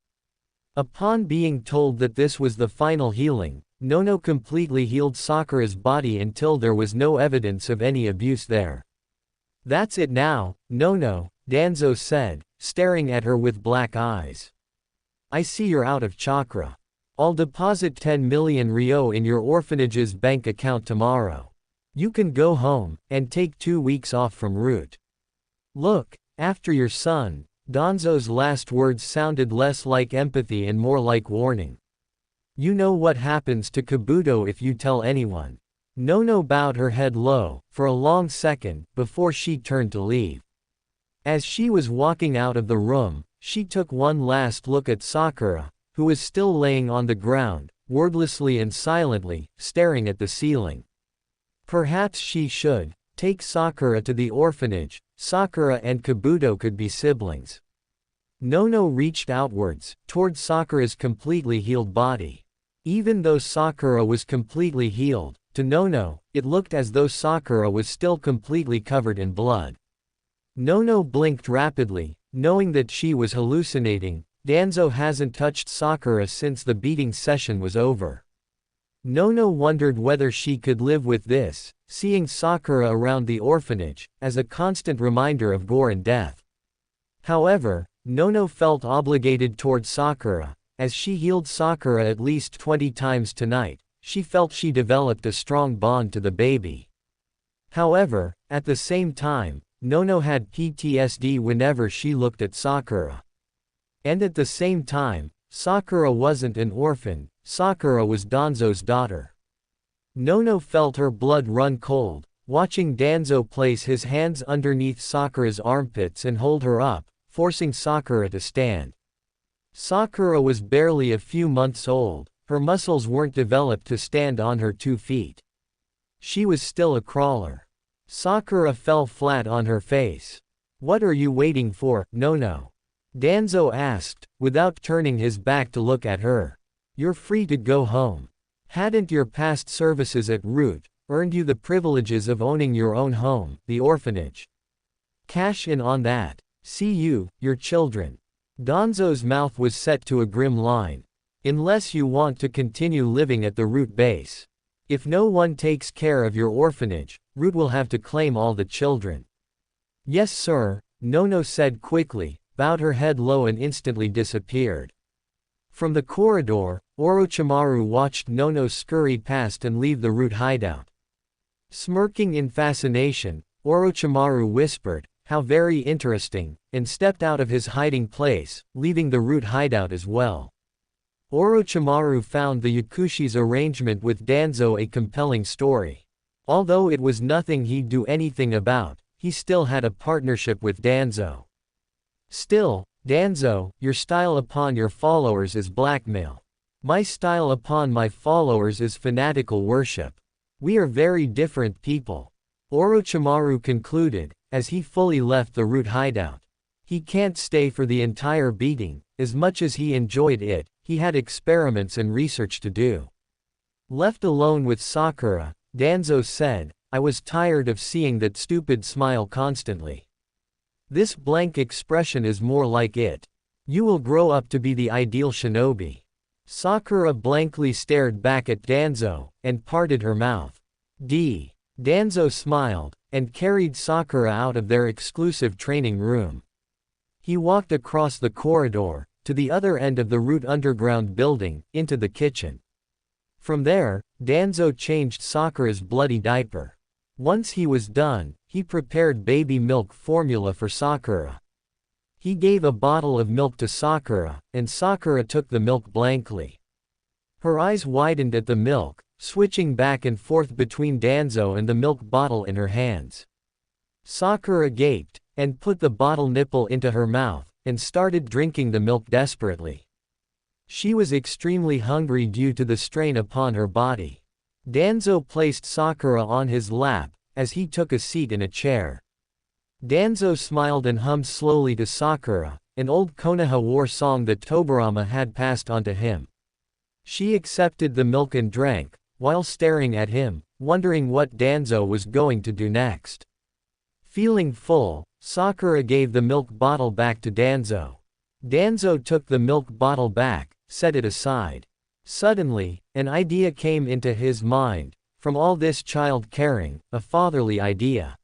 Upon being told that this was the final healing, Nono completely healed Sakura's body until there was no evidence of any abuse there. That's it now, Nono, Danzo said, staring at her with black eyes. I see you're out of chakra. I'll deposit 10 million ryo in your orphanage's bank account tomorrow. You can go home, and take 2 weeks off from root. Look, after your son. Danzo's last words sounded less like empathy and more like warning. You know what happens to Kabuto if you tell anyone. Nono bowed her head low, for a long second, before she turned to leave. As she was walking out of the room, she took one last look at Sakura, who was still laying on the ground, wordlessly and silently, staring at the ceiling. Perhaps she should take Sakura to the orphanage. Sakura and Kabuto could be siblings. Nono reached outwards, toward Sakura's completely healed body. Even though Sakura was completely healed, to Nono, it looked as though Sakura was still completely covered in blood. Nono blinked rapidly, knowing that she was hallucinating. Danzo hasn't touched Sakura since the beating session was over. Nono wondered whether she could live with this, seeing Sakura around the orphanage, as a constant reminder of gore and death. However, Nono felt obligated toward Sakura. As she healed Sakura at least 20 times tonight, she felt she developed a strong bond to the baby. However, at the same time, Nono had PTSD whenever she looked at Sakura. And at the same time, Sakura wasn't an orphan, Sakura was Danzo's daughter. Nono felt her blood run cold, watching Danzo place his hands underneath Sakura's armpits and hold her up, forcing Sakura to stand. Sakura was barely a few months old, her muscles weren't developed to stand on her 2 feet. She was still a crawler. Sakura fell flat on her face. What are you waiting for, Nono? Danzo asked, without turning his back to look at her. You're free to go home. Hadn't your past services at Root, earned you the privileges of owning your own home, the orphanage. Cash in on that. See you, your children. Danzo's mouth was set to a grim line. Unless you want to continue living at the root base. If no one takes care of your orphanage, Root will have to claim all the children. Yes sir, Nono said quickly, bowed her head low and instantly disappeared. From the corridor, Orochimaru watched Nono scurry past and leave the Root hideout. Smirking in fascination, Orochimaru whispered, "How very interesting," and stepped out of his hiding place, leaving the Root hideout as well. Orochimaru found the Yakushi's arrangement with Danzo a compelling story. Although it was nothing he'd do anything about, he still had a partnership with Danzo. Still, Danzo, your style upon your followers is blackmail. My style upon my followers is fanatical worship. We are very different people. Orochimaru concluded, as he fully left the Root hideout. He can't stay for the entire beating, as much as he enjoyed it, he had experiments and research to do. Left alone with Sakura, Danzo said, "I was tired of seeing that stupid smile constantly. This blank expression is more like it. You will grow up to be the ideal shinobi." Sakura blankly stared back at Danzo, and parted her mouth. Danzo smiled, and carried Sakura out of their exclusive training room. He walked across the corridor, to the other end of the Root underground building, into the kitchen. From there, Danzo changed Sakura's bloody diaper. Once he was done, he prepared baby milk formula for Sakura. He gave a bottle of milk to Sakura, and Sakura took the milk blankly. Her eyes widened at the milk, switching back and forth between Danzo and the milk bottle in her hands. Sakura gaped, and put the bottle nipple into her mouth, and started drinking the milk desperately. She was extremely hungry due to the strain upon her body. Danzo placed Sakura on his lap, as he took a seat in a chair. Danzo smiled and hummed slowly to Sakura, an old Konoha war song that Tobirama had passed on to him. She accepted the milk and drank, while staring at him, wondering what Danzo was going to do next. Feeling full, Sakura gave the milk bottle back to Danzo. Danzo took the milk bottle back, set it aside. Suddenly, an idea came into his mind, from all this child caring, a fatherly idea.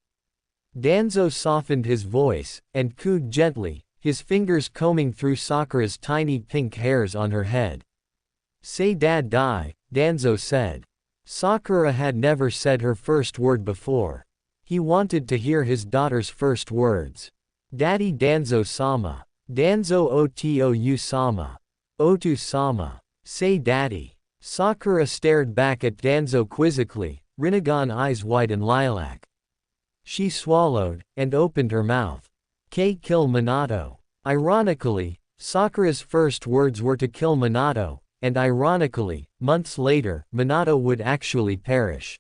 Danzo softened his voice, and cooed gently, his fingers combing through Sakura's tiny pink hairs on her head. "Say dad die," Danzo said. Sakura had never said her first word before. He wanted to hear his daughter's first words. "Daddy Danzo-sama. Danzo Otou-sama. Otu-sama. Say daddy." Sakura stared back at Danzo quizzically, Rinnegan eyes white and lilac. She swallowed, and opened her mouth. Kill Minato. Ironically, Sakura's first words were to kill Minato, and ironically, months later, Minato would actually perish.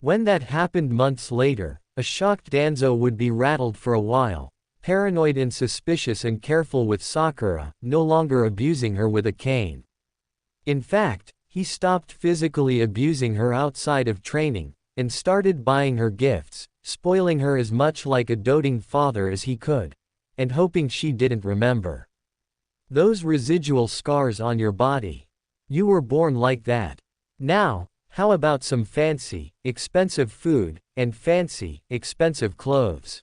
When that happened months later, a shocked Danzo would be rattled for a while, paranoid and suspicious and careful with Sakura, no longer abusing her with a cane. In fact, he stopped physically abusing her outside of training, and started buying her gifts, spoiling her as much like a doting father as he could, and hoping she didn't remember. Those residual scars on your body. You were born like that. Now, how about some fancy, expensive food, and fancy, expensive clothes?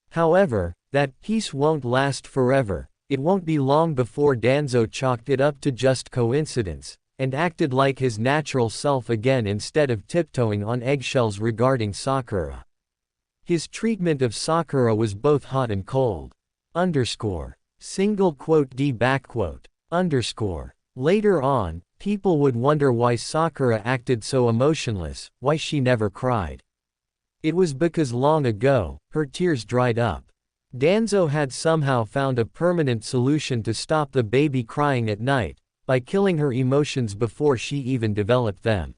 However, that peace won't last forever. It won't be long before Danzo chalked it up to just coincidence, and acted like his natural self again instead of tiptoeing on eggshells regarding Sakura. His treatment of Sakura was both hot and cold. Later on, people would wonder why Sakura acted so emotionless, why she never cried. It was because long ago, her tears dried up. Danzo had somehow found a permanent solution to stop the baby crying at night, by killing her emotions before she even developed them.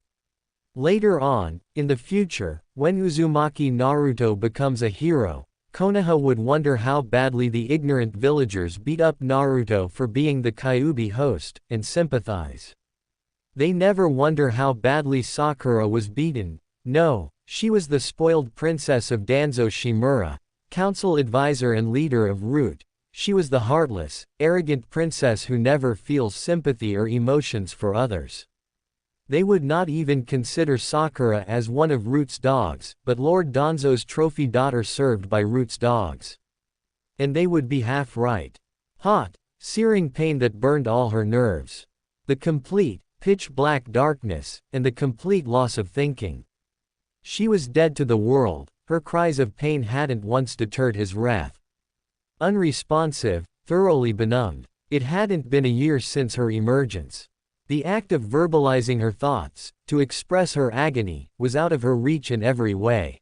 Later on, in the future, when Uzumaki Naruto becomes a hero, Konoha would wonder how badly the ignorant villagers beat up Naruto for being the Kyuubi host, and sympathize. They never wonder how badly Sakura was beaten. No, she was the spoiled princess of Danzo Shimura, council advisor and leader of Root. She was the heartless, arrogant princess who never feels sympathy or emotions for others. They would not even consider Sakura as one of Root's dogs, but Lord Danzo's trophy daughter served by Root's dogs. And they would be half right. Hot, searing pain that burned all her nerves. The complete, pitch-black darkness, and the complete loss of thinking. She was dead to the world. Her cries of pain hadn't once deterred his wrath. Unresponsive, thoroughly benumbed. It hadn't been a year since her emergence. The act of verbalizing her thoughts, to express her agony, was out of her reach in every way.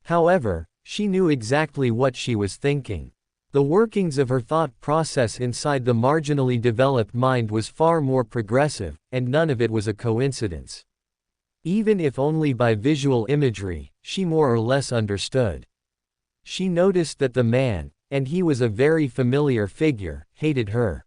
However, she knew exactly what she was thinking. The workings of her thought process inside the marginally developed mind was far more progressive, and none of it was a coincidence. Even if only by visual imagery, she more or less understood. She noticed that the man, and he was a very familiar figure, hated her.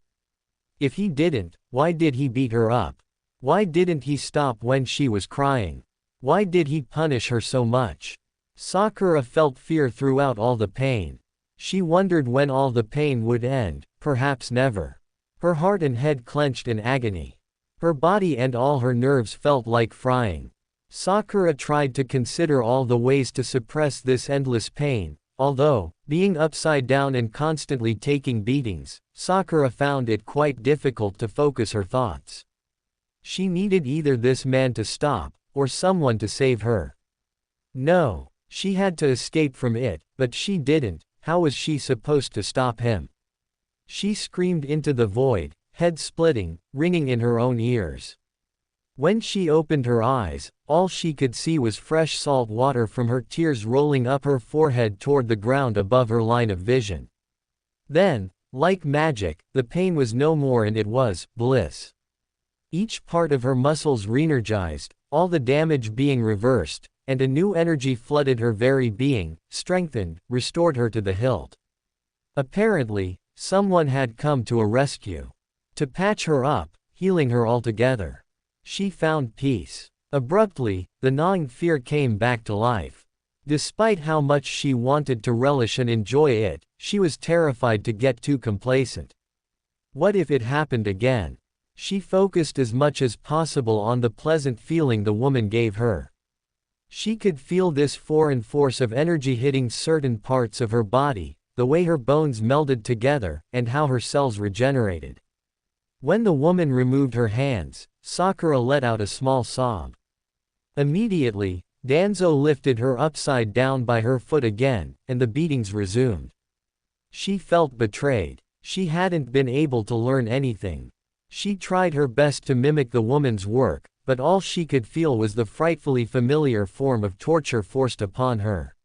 If he didn't, why did he beat her up? Why didn't he stop when she was crying? Why did he punish her so much? Sakura felt fear throughout all the pain. She wondered when all the pain would end, perhaps never. Her heart and head clenched in agony. Her body and all her nerves felt like frying. Sakura tried to consider all the ways to suppress this endless pain, although, being upside down and constantly taking beatings, Sakura found it quite difficult to focus her thoughts. She needed either this man to stop, or someone to save her. No, she had to escape from it, but she didn't. How was she supposed to stop him? She screamed into the void, head splitting, ringing in her own ears. When she opened her eyes, all she could see was fresh salt water from her tears rolling up her forehead toward the ground above her line of vision. Then, like magic, the pain was no more and it was bliss. Each part of her muscles re-energized, all the damage being reversed, and a new energy flooded her very being, strengthened, restored her to the hilt. Apparently, someone had come to a rescue. To patch her up, healing her altogether. She found peace. Abruptly, the gnawing fear came back to life. Despite how much she wanted to relish and enjoy it, she was terrified to get too complacent. What if it happened again? She focused as much as possible on the pleasant feeling the woman gave her. She could feel this foreign force of energy hitting certain parts of her body, the way her bones melded together, and how her cells regenerated. When the woman removed her hands, Sakura let out a small sob. Immediately, Danzo lifted her upside down by her foot again, and the beatings resumed. She felt betrayed. She hadn't been able to learn anything. She tried her best to mimic the woman's work, but all she could feel was the frightfully familiar form of torture forced upon her.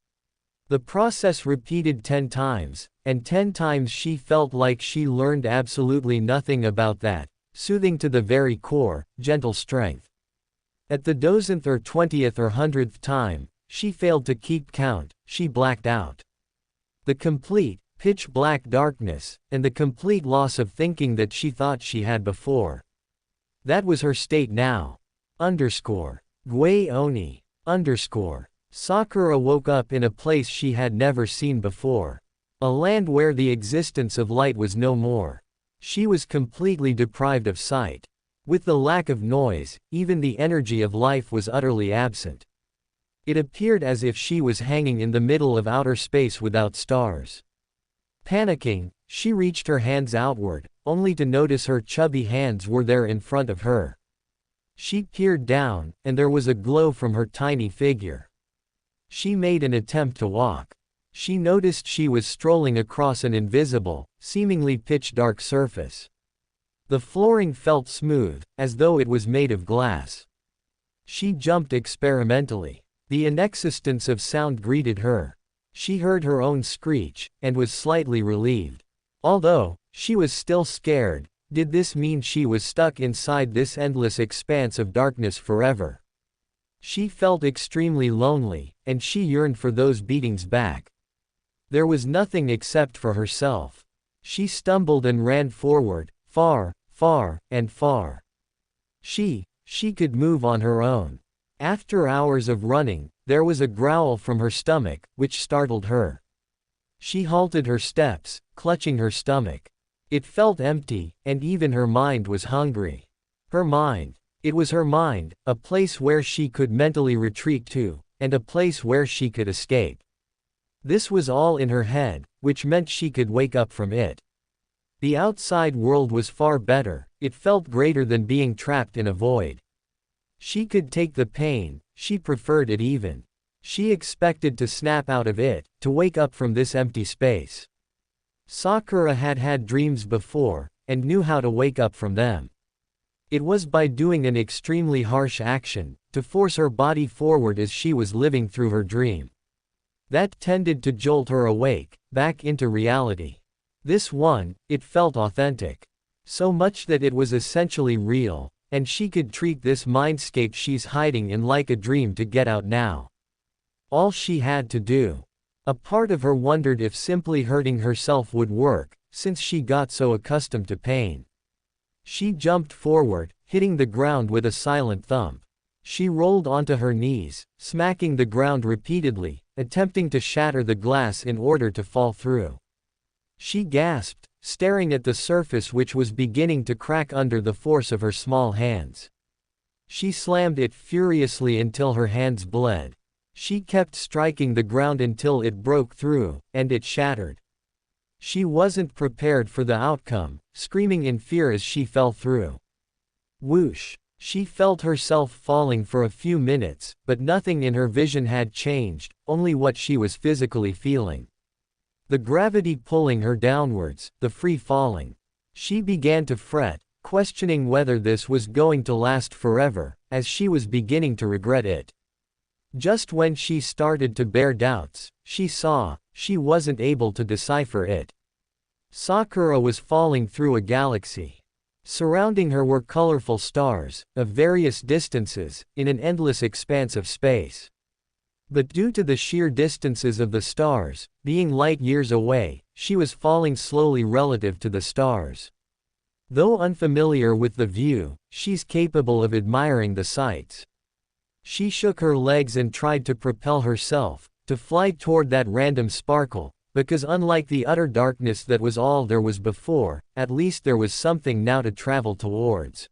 The process repeated 10 times, and 10 times she felt like she learned absolutely nothing about that, soothing to the very core, gentle strength. At the dozenth or 20th or 100th time, she failed to keep count, she blacked out. The complete, pitch-black darkness, and the complete loss of thinking that she thought she had before. That was her state now. Gue Oni. Sakura woke up in a place she had never seen before. A land where the existence of light was no more. She was completely deprived of sight. With the lack of noise, even the energy of life was utterly absent. It appeared as if she was hanging in the middle of outer space without stars. Panicking, she reached her hands outward, only to notice her chubby hands were there in front of her. She peered down, and there was a glow from her tiny figure. She made an attempt to walk. She noticed she was strolling across an invisible, seemingly pitch-dark surface. The flooring felt smooth, as though it was made of glass. She jumped experimentally. The inexistence of sound greeted her. She heard her own screech, and was slightly relieved. Although, she was still scared. Did this mean she was stuck inside this endless expanse of darkness forever? She felt extremely lonely, and she yearned for those beatings back. There was nothing except for herself. She stumbled and ran forward, far, far, and far. She She could move on her own. After hours of running, there was a growl from her stomach, which startled her. She halted her steps, clutching her stomach. It felt empty, and even her mind was hungry. Her mind. It was her mind, a place where she could mentally retreat to, and a place where she could escape. This was all in her head, which meant she could wake up from it. The outside world was far better, it felt greater than being trapped in a void. She could take the pain, she preferred it even. She expected to snap out of it, to wake up from this empty space. Sakura had had dreams before, and knew how to wake up from them. It was by doing an extremely harsh action, to force her body forward as she was living through her dream. That tended to jolt her awake, back into reality. This one, it felt authentic. So much that it was essentially real, and she could treat this mindscape she's hiding in like a dream to get out now. All she had to do. A part of her wondered if simply hurting herself would work, since she got so accustomed to pain. She jumped forward, hitting the ground with a silent thump. She rolled onto her knees, smacking the ground repeatedly, attempting to shatter the glass in order to fall through. She gasped, staring at the surface which was beginning to crack under the force of her small hands. She slammed it furiously until her hands bled. She kept striking the ground until it broke through, and it shattered. She wasn't prepared for the outcome, screaming in fear as she fell through. Whoosh! She felt herself falling for a few minutes, but nothing in her vision had changed, only what she was physically feeling. The gravity pulling her downwards, the free falling. She began to fret, questioning whether this was going to last forever, as she was beginning to regret it. Just when she started to bear doubts, she wasn't able to decipher it. Sakura was falling through a galaxy. Surrounding her were colorful stars, of various distances, in an endless expanse of space. But due to the sheer distances of the stars, being light years away, she was falling slowly relative to the stars. Though unfamiliar with the view, she's capable of admiring the sights. She shook her legs and tried to propel herself, to fly toward that random sparkle, because unlike the utter darkness that was all there was before, at least there was something now to travel towards.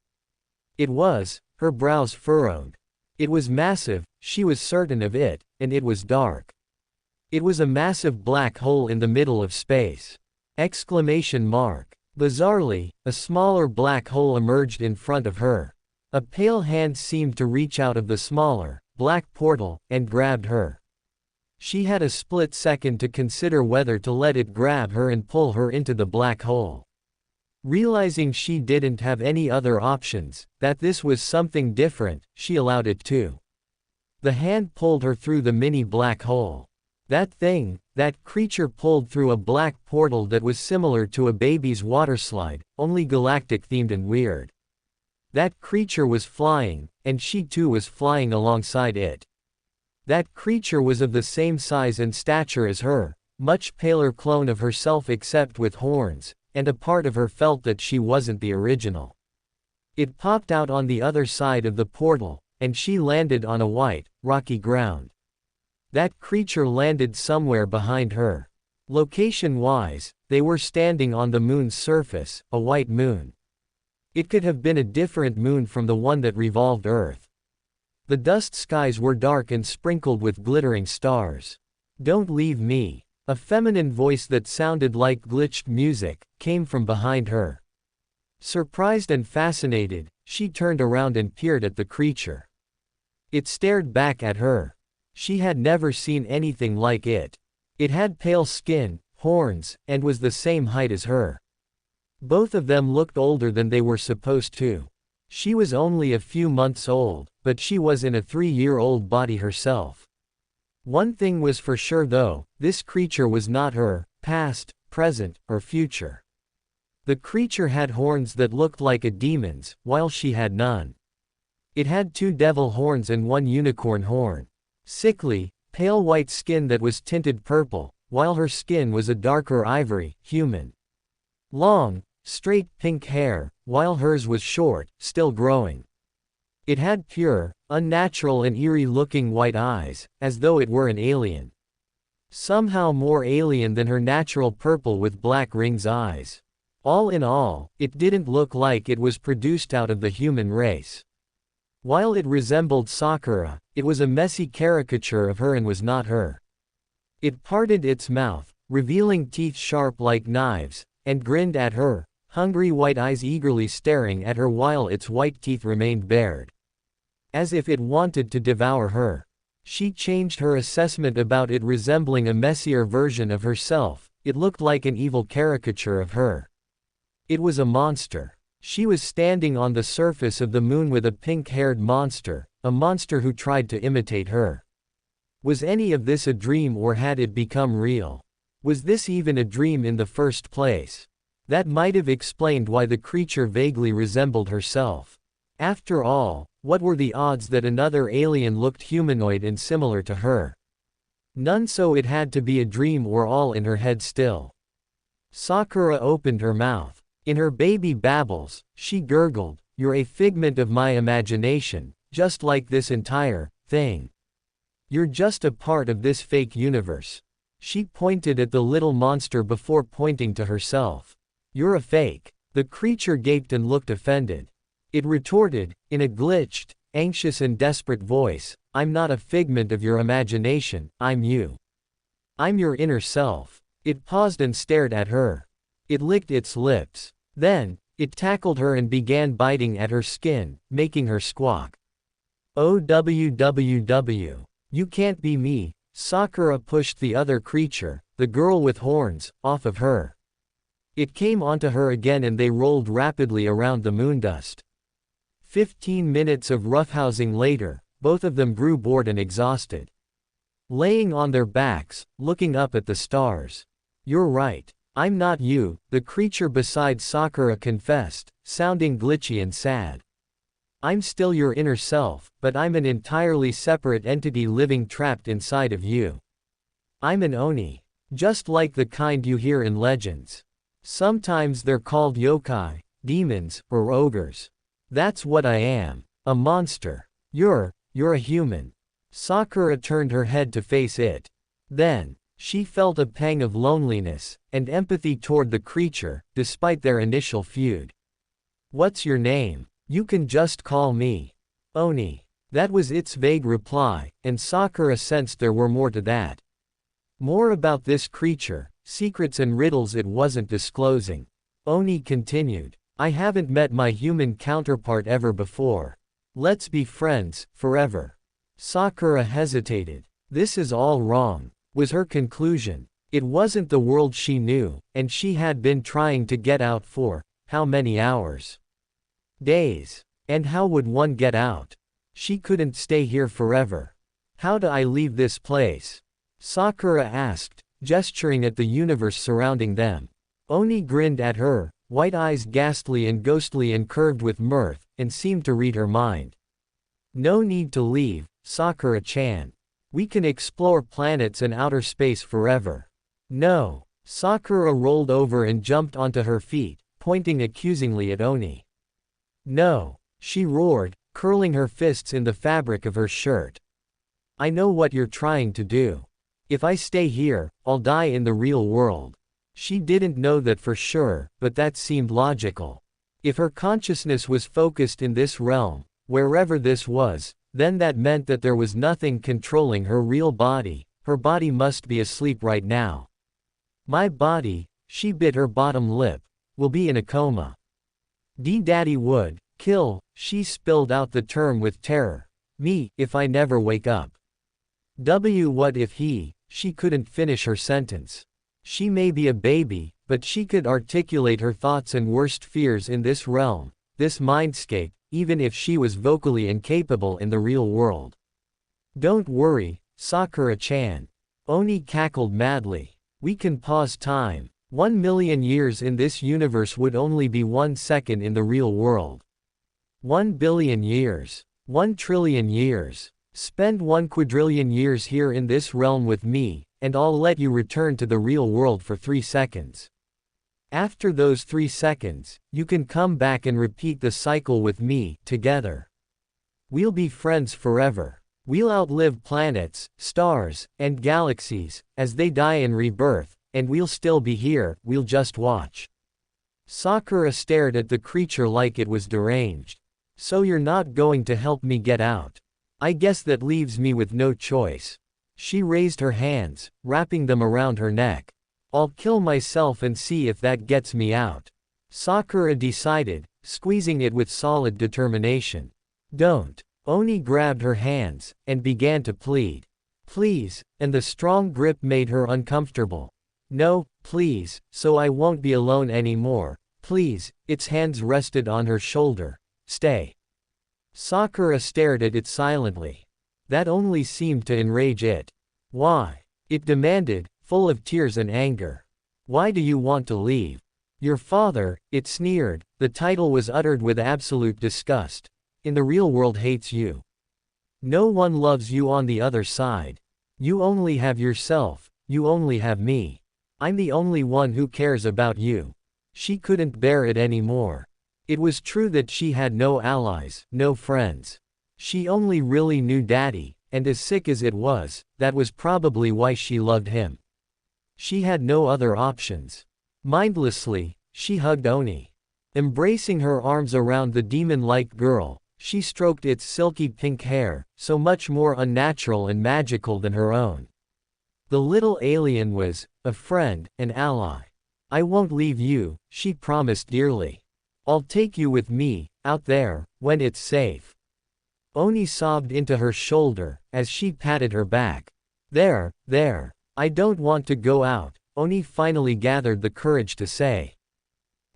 It was, her brows furrowed. It was massive, she was certain of it, and it was dark. It was a massive black hole in the middle of space. Exclamation mark. Bizarrely, a smaller black hole emerged in front of her. A pale hand seemed to reach out of the smaller, black portal, and grabbed her. She had a split second to consider whether to let it grab her and pull her into the black hole. Realizing she didn't have any other options, that this was something different, she allowed it to. The hand pulled her through the mini black hole. That thing, that creature pulled through a black portal that was similar to a baby's waterslide, only galactic themed and weird. That creature was flying, and she too was flying alongside it. That creature was of the same size and stature as her, much paler clone of herself except with horns, and a part of her felt that she wasn't the original. It popped out on the other side of the portal, and she landed on a white, rocky ground. That creature landed somewhere behind her. Location-wise, they were standing on the moon's surface, a white moon. It could have been a different moon from the one that revolved Earth. The dust skies were dark and sprinkled with glittering stars. "Don't leave me." A feminine voice that sounded like glitched music came from behind her. Surprised and fascinated, she turned around and peered at the creature. It stared back at her. She had never seen anything like it. It had pale skin, horns, and was the same height as her. Both of them looked older than they were supposed to. She was only a few months old, but she was in a 3-year-old body herself. One thing was for sure though, this creature was not her, past, present, or future. The creature had horns that looked like a demon's, while she had none. It had 2 devil horns and 1 unicorn horn. Sickly, pale white skin that was tinted purple, while her skin was a darker ivory, human. Long, straight pink hair, while hers was short, still growing. It had pure, unnatural and eerie-looking white eyes, as though it were an alien. Somehow more alien than her natural purple with black rings eyes. All in all, it didn't look like it was produced out of the human race. While it resembled Sakura, it was a messy caricature of her and was not her. It parted its mouth, revealing teeth sharp like knives, and grinned at her, hungry white eyes eagerly staring at her while its white teeth remained bared. As if it wanted to devour her. She changed her assessment about it, resembling a messier version of herself. It looked like an evil caricature of her. It was a monster. She was standing on the surface of the moon with a pink-haired monster, a monster who tried to imitate her. Was any of this a dream or had it become real? Was this even a dream in the first place? That might have explained why the creature vaguely resembled herself. After all, what were the odds that another alien looked humanoid and similar to her? None, so it had to be a dream or all in her head still. Sakura opened her mouth. In her baby babbles, she gurgled, "You're a figment of my imagination, just like this entire thing. You're just a part of this fake universe." She pointed at the little monster before pointing to herself. "You're a fake." The creature gaped and looked offended. It retorted, in a glitched, anxious and desperate voice, "I'm not a figment of your imagination, I'm you. I'm your inner self." It paused and stared at her. It licked its lips. Then, it tackled her and began biting at her skin, making her squawk. "OWWW. You can't be me." Sakura pushed the other creature, the girl with horns, off of her. It came onto her again and they rolled rapidly around the moondust. 15 minutes of roughhousing later, both of them grew bored and exhausted. Laying on their backs, looking up at the stars. "You're right. I'm not you," the creature beside Sakura confessed, sounding glitchy and sad. "I'm still your inner self, but I'm an entirely separate entity living trapped inside of you. I'm an Oni. Just like the kind you hear in legends. Sometimes they're called yokai, demons, or ogres. That's what I am. A monster. You're a human." Sakura turned her head to face it. Then, she felt a pang of loneliness and empathy toward the creature, despite their initial feud. "What's your name?" "You can just call me Oni." That was its vague reply, and Sakura sensed there were more to that. More about this creature, secrets and riddles it wasn't disclosing. Oni continued, "I haven't met my human counterpart ever before. Let's be friends, forever." Sakura hesitated. "This is all wrong," was her conclusion. It wasn't the world she knew, and she had been trying to get out for, how many hours? Days. And how would one get out? She couldn't stay here forever. "How do I leave this place?" Sakura asked, gesturing at the universe surrounding them. Oni grinned at her, white eyes ghastly and ghostly and curved with mirth, and seemed to read her mind. "No need to leave, Sakura-chan. We can explore planets and outer space forever." "No." Sakura rolled over and jumped onto her feet, pointing accusingly at Oni. "No," she roared, curling her fists in the fabric of her shirt. "I know what you're trying to do. If I stay here, I'll die in the real world." She didn't know that for sure, but that seemed logical. If her consciousness was focused in this realm, wherever this was, then that meant that there was nothing controlling her real body. Her body must be asleep right now. "My body," she bit her bottom lip, "will be in a coma. Daddy would kill," she spilled out the term with terror. "Me, if I never wake up. What if he," she couldn't finish her sentence. She may be a baby, but she could articulate her thoughts and worst fears in this realm, this mindscape, even if she was vocally incapable in the real world. "Don't worry, Sakura-chan." Oni cackled madly. "We can pause time. 1,000,000 years in this universe would only be 1 second in the real world. 1 billion years. 1 trillion years. Spend 1 quadrillion years here in this realm with me, and I'll let you return to the real world for 3 seconds. After those 3 seconds, you can come back and repeat the cycle with me, together." We'll be friends forever. We'll outlive planets, stars, and galaxies, as they die in rebirth, and we'll still be here, we'll just watch. Sakura stared at the creature like it was deranged. So you're not going to help me get out? I guess that leaves me with no choice. She raised her hands, wrapping them around her neck. I'll kill myself and see if that gets me out. Sakura decided, squeezing it with solid determination. Don't. Oni grabbed her hands, and began to plead. Please, and the strong grip made her uncomfortable. No, please, so I won't be alone anymore. Please, its hands rested on her shoulder. Stay. Sakura stared at it silently. That only seemed to enrage it. Why? It demanded, full of tears and anger. Why do you want to leave? Your father, it sneered. The title was uttered with absolute disgust. In the real world hates you. No one loves you on the other side. You only have yourself, you only have me. I'm the only one who cares about you. She couldn't bear it anymore. It was true that she had no allies, no friends. She only really knew Daddy, and as sick as it was, that was probably why she loved him. She had no other options. Mindlessly, she hugged Oni. Embracing her arms around the demon-like girl, she stroked its silky pink hair, so much more unnatural and magical than her own. The little alien was a friend, an ally. I won't leave you, she promised dearly. I'll take you with me, out there, when it's safe. Oni sobbed into her shoulder, as she patted her back. There, I don't want to go out, Oni finally gathered the courage to say.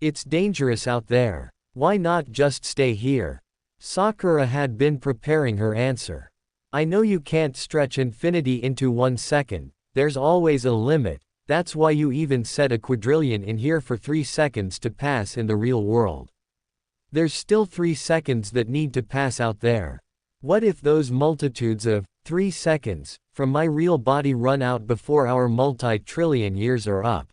It's dangerous out there. Why not just stay here? Sakura had been preparing her answer. I know you can't stretch infinity into 1 second, there's always a limit, that's why you even set a quadrillion in here for 3 seconds to pass in the real world. There's still 3 seconds that need to pass out there. What if those multitudes of 3 seconds from my real body run out before our multi-trillion years are up?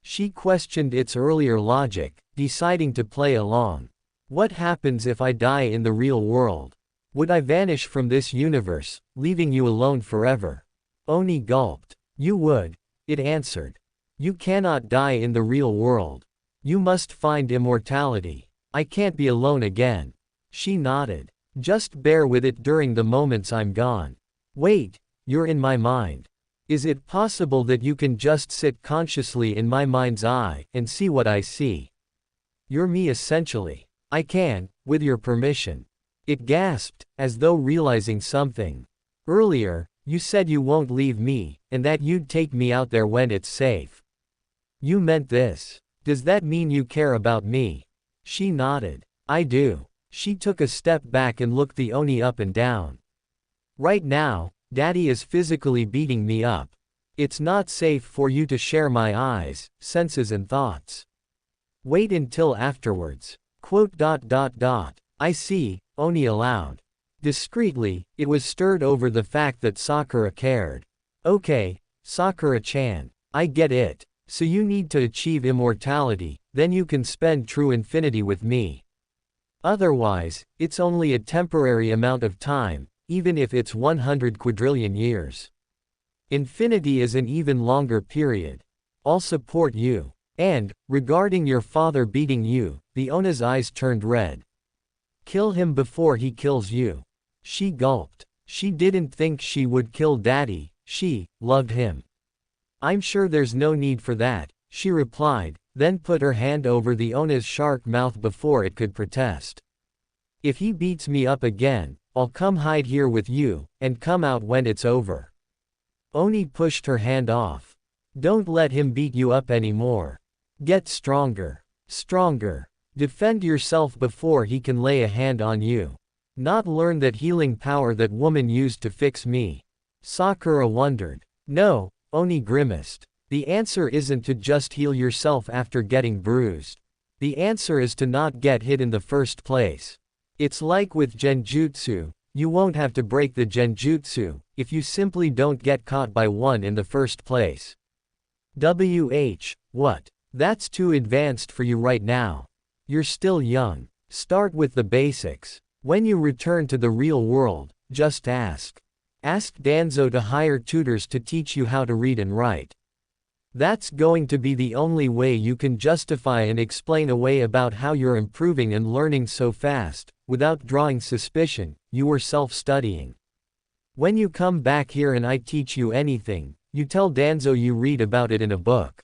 She questioned its earlier logic, deciding to play along. What happens if I die in the real world? Would I vanish from this universe, leaving you alone forever? Oni gulped. You would. It answered. You cannot die in the real world. You must find immortality. I can't be alone again. She nodded. Just bear with it during the moments I'm gone. Wait, you're in my mind. Is it possible that you can just sit consciously in my mind's eye and see what I see? You're me essentially. I can, with your permission. It gasped, as though realizing something. Earlier, you said you won't leave me, and that you'd take me out there when it's safe. You meant this. Does that mean you care about me? She nodded. I do. She took a step back and looked the Oni up and down. Right now, Daddy is physically beating me up. It's not safe for you to share my eyes, senses and thoughts. Wait until afterwards. ... I see, Oni allowed. Discreetly, it was stirred over the fact that Sakura cared. Okay, Sakura-chan, I get it. So you need to achieve immortality, then you can spend true infinity with me. Otherwise, it's only a temporary amount of time, even if it's 100 quadrillion years. Infinity is an even longer period. I'll support you. And, regarding your father beating you, the Ona's eyes turned red. Kill him before he kills you. She gulped. She didn't think she would kill Daddy, she loved him. I'm sure there's no need for that, she replied, then put her hand over the Ona's shark mouth before it could protest. If he beats me up again, I'll come hide here with you, and come out when it's over. Oni pushed her hand off. Don't let him beat you up anymore. Get stronger. Stronger. Defend yourself before he can lay a hand on you. Not learn that healing power that woman used to fix me. Sakura wondered. No, Oni grimaced. The answer isn't to just heal yourself after getting bruised. The answer is to not get hit in the first place. It's like with genjutsu, you won't have to break the genjutsu, if you simply don't get caught by one in the first place. What? That's too advanced for you right now. You're still young. Start with the basics. When you return to the real world, just ask. Ask Danzo to hire tutors to teach you how to read and write. That's going to be the only way you can justify and explain away about how you're improving and learning so fast, without drawing suspicion, you were self-studying. When you come back here and I teach you anything, you tell Danzo you read about it in a book.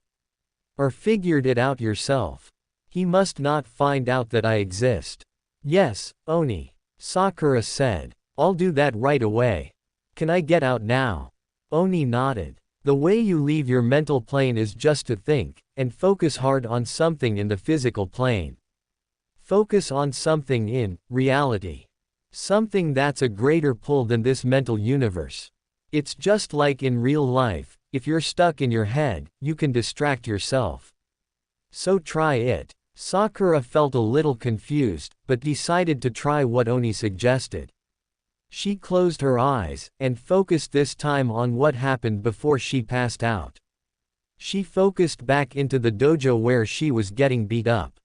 Or figured it out yourself. He must not find out that I exist. Yes, Oni. Sakura said. I'll do that right away. Can I get out now? Oni nodded. The way you leave your mental plane is just to think, and focus hard on something in the physical plane. Focus on something in reality. Something that's a greater pull than this mental universe. It's just like in real life, if you're stuck in your head, you can distract yourself. So try it. Sakura felt a little confused, but decided to try what Oni suggested. She closed her eyes, and focused this time on what happened before she passed out. She focused back into the dojo where she was getting beat up.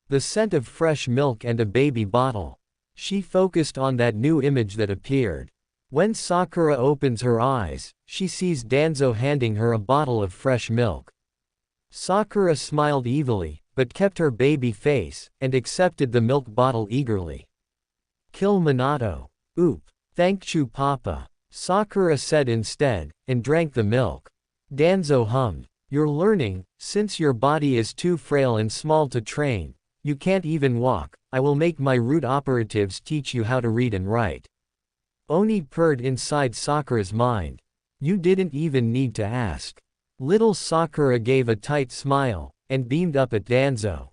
The scent of fresh milk and a baby bottle. She focused on that new image that appeared. When Sakura opens her eyes, she sees Danzo handing her a bottle of fresh milk. Sakura smiled evilly, but kept her baby face, and accepted the milk bottle eagerly. Kill Minato. Oop. Thank you, Papa. Sakura said instead, and drank the milk. Danzo hummed. You're learning, since your body is too frail and small to train. You can't even walk. I will make my root operatives teach you how to read and write. Oni purred inside Sakura's mind. You didn't even need to ask. Little Sakura gave a tight smile, and beamed up at Danzo.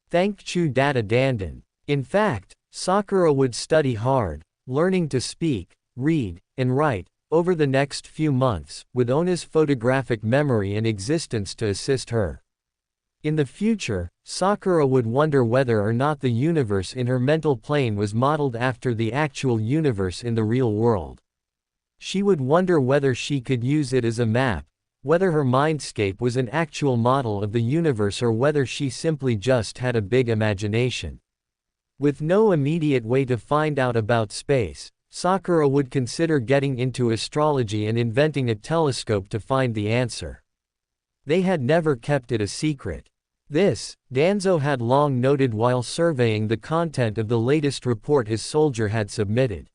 Thank you, Dada Dandan. In fact, Sakura would study hard, learning to speak, read, and write, over the next few months, with Ona's photographic memory and existence to assist her. In the future, Sakura would wonder whether or not the universe in her mental plane was modeled after the actual universe in the real world. She would wonder whether she could use it as a map, whether her mindscape was an actual model of the universe or whether she simply just had a big imagination. With no immediate way to find out about space, Sakura would consider getting into astrology and inventing a telescope to find the answer. They had never kept it a secret. This, Danzo had long noted while surveying the content of the latest report his soldier had submitted.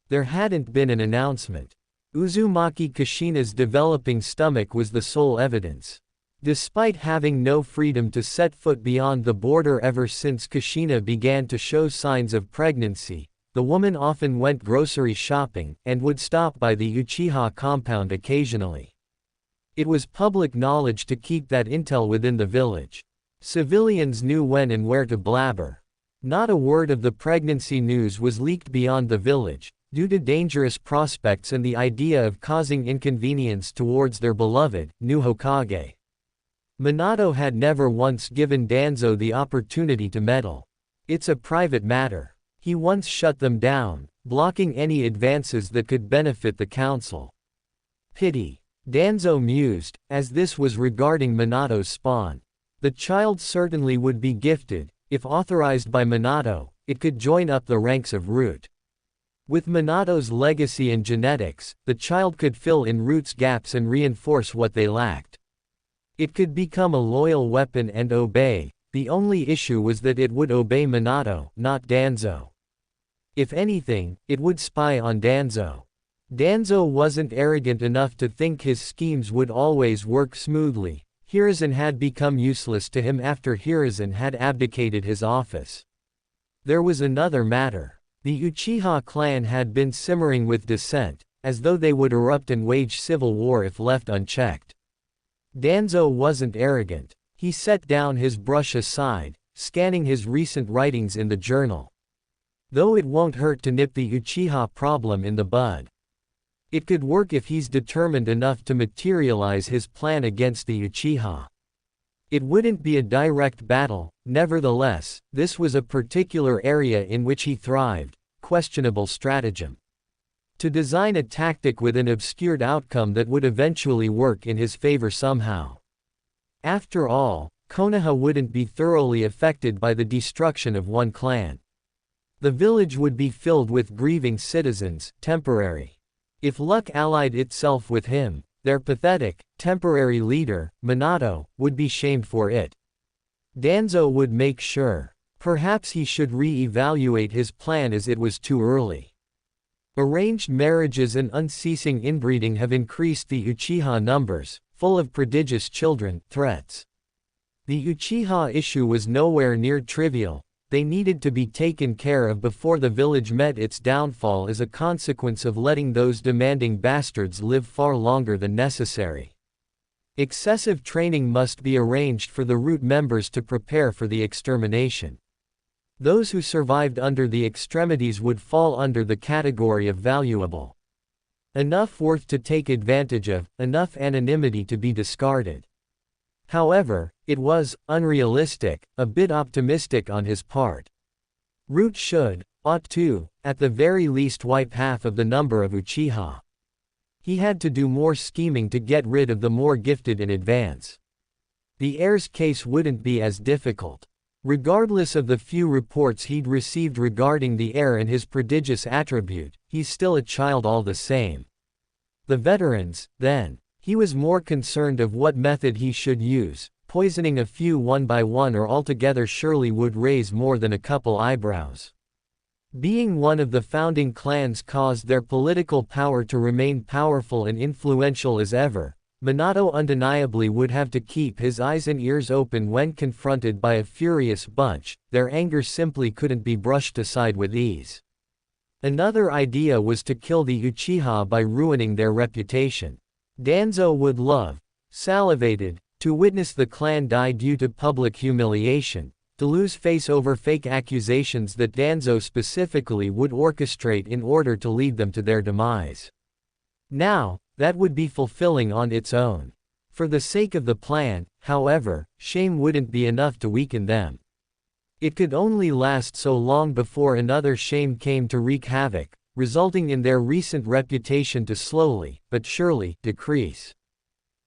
There hadn't been an announcement. Uzumaki Kushina's developing stomach was the sole evidence. Despite having no freedom to set foot beyond the border ever since Kushina began to show signs of pregnancy, the woman often went grocery shopping and would stop by the Uchiha compound occasionally. It was public knowledge to keep that intel within the village. Civilians knew when and where to blabber. Not a word of the pregnancy news was leaked beyond the village, due to dangerous prospects and the idea of causing inconvenience towards their beloved, new Hokage. Minato had never once given Danzo the opportunity to meddle. It's a private matter. He once shut them down, blocking any advances that could benefit the council. Pity. Danzo mused, as this was regarding Minato's spawn. The child certainly would be gifted. If authorized by Minato, it could join up the ranks of Root. With Minato's legacy and genetics, the child could fill in Root's gaps and reinforce what they lacked. It could become a loyal weapon and obey. The only issue was that it would obey Minato, not Danzo. If anything, it would spy on Danzo. Danzo wasn't arrogant enough to think his schemes would always work smoothly. Hiruzen had become useless to him after Hiruzen had abdicated his office. There was another matter. The Uchiha clan had been simmering with dissent, as though they would erupt and wage civil war if left unchecked. Danzo wasn't arrogant. He set down his brush aside, scanning his recent writings in the journal. Though it won't hurt to nip the Uchiha problem in the bud. It could work if he's determined enough to materialize his plan against the Uchiha. It wouldn't be a direct battle, nevertheless, this was a particular area in which he thrived, questionable stratagem. To design a tactic with an obscured outcome that would eventually work in his favor somehow. After all, Konoha wouldn't be thoroughly affected by the destruction of one clan. The village would be filled with grieving citizens, temporary. If luck allied itself with him, their pathetic, temporary leader, Minato, would be shamed for it. Danzo would make sure. Perhaps he should re-evaluate his plan as it was too early. Arranged marriages and unceasing inbreeding have increased the Uchiha numbers, full of prodigious children, threats. The Uchiha issue was nowhere near trivial. They needed to be taken care of before the village met its downfall as a consequence of letting those demanding bastards live far longer than necessary. Excessive training must be arranged for the root members to prepare for the extermination. Those who survived under the extremities would fall under the category of valuable. Enough worth to take advantage of, enough anonymity to be discarded. However, it was unrealistic, a bit optimistic on his part. Root ought to, at the very least wipe half of the number of Uchiha. He had to do more scheming to get rid of the more gifted in advance. The heir's case wouldn't be as difficult. Regardless of the few reports he'd received regarding the heir and his prodigious attribute, he's still a child all the same. The veterans, then. He was more concerned of what method he should use. Poisoning a few one by one or altogether surely would raise more than a couple eyebrows. Being one of the founding clans caused their political power to remain powerful and influential as ever. Minato undeniably would have to keep his eyes and ears open when confronted by a furious bunch. Their anger simply couldn't be brushed aside with ease. Another idea was to kill the Uchiha by ruining their reputation. Danzo would love, salivated, to witness the clan die due to public humiliation, to lose face over fake accusations that Danzo specifically would orchestrate in order to lead them to their demise. Now, that would be fulfilling on its own. For the sake of the plan, however, shame wouldn't be enough to weaken them. It could only last so long before another shame came to wreak havoc, resulting in their recent reputation to slowly, but surely, decrease.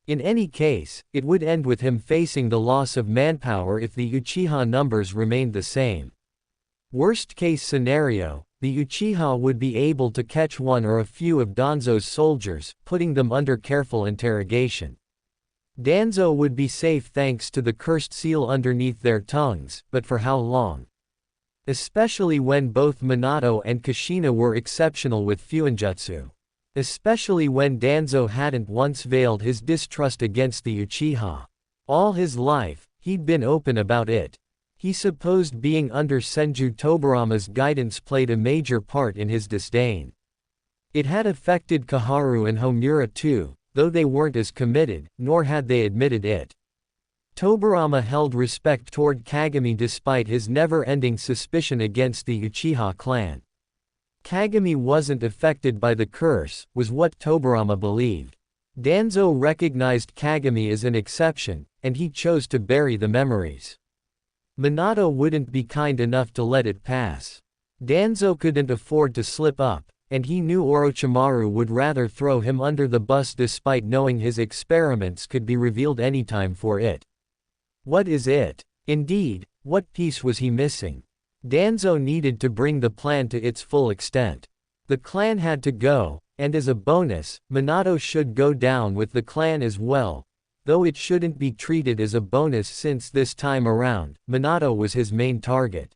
In any case, it would end with him facing the loss of manpower if the Uchiha numbers remained the same. Worst-case scenario, the Uchiha would be able to catch one or a few of Danzo's soldiers, putting them under careful interrogation. Danzo would be safe thanks to the cursed seal underneath their tongues, but for how long? Especially when both Minato and Kushina were exceptional with Fuinjutsu. Especially when Danzo hadn't once veiled his distrust against the Uchiha. All his life, he'd been open about it. He supposed being under Senju Tobarama's guidance played a major part in his disdain. It had affected Koharu and Homura too, though they weren't as committed, nor had they admitted it. Tobarama held respect toward Kagami despite his never-ending suspicion against the Uchiha clan. Kagami wasn't affected by the curse, was what Tobarama believed. Danzo recognized Kagami as an exception, and he chose to bury the memories. Minato wouldn't be kind enough to let it pass. Danzo couldn't afford to slip up, and he knew Orochimaru would rather throw him under the bus despite knowing his experiments could be revealed anytime for it. What is it? Indeed, what piece was he missing? Danzo needed to bring the plan to its full extent. The clan had to go, and as a bonus, Minato should go down with the clan as well, though it shouldn't be treated as a bonus since this time around, Minato was his main target.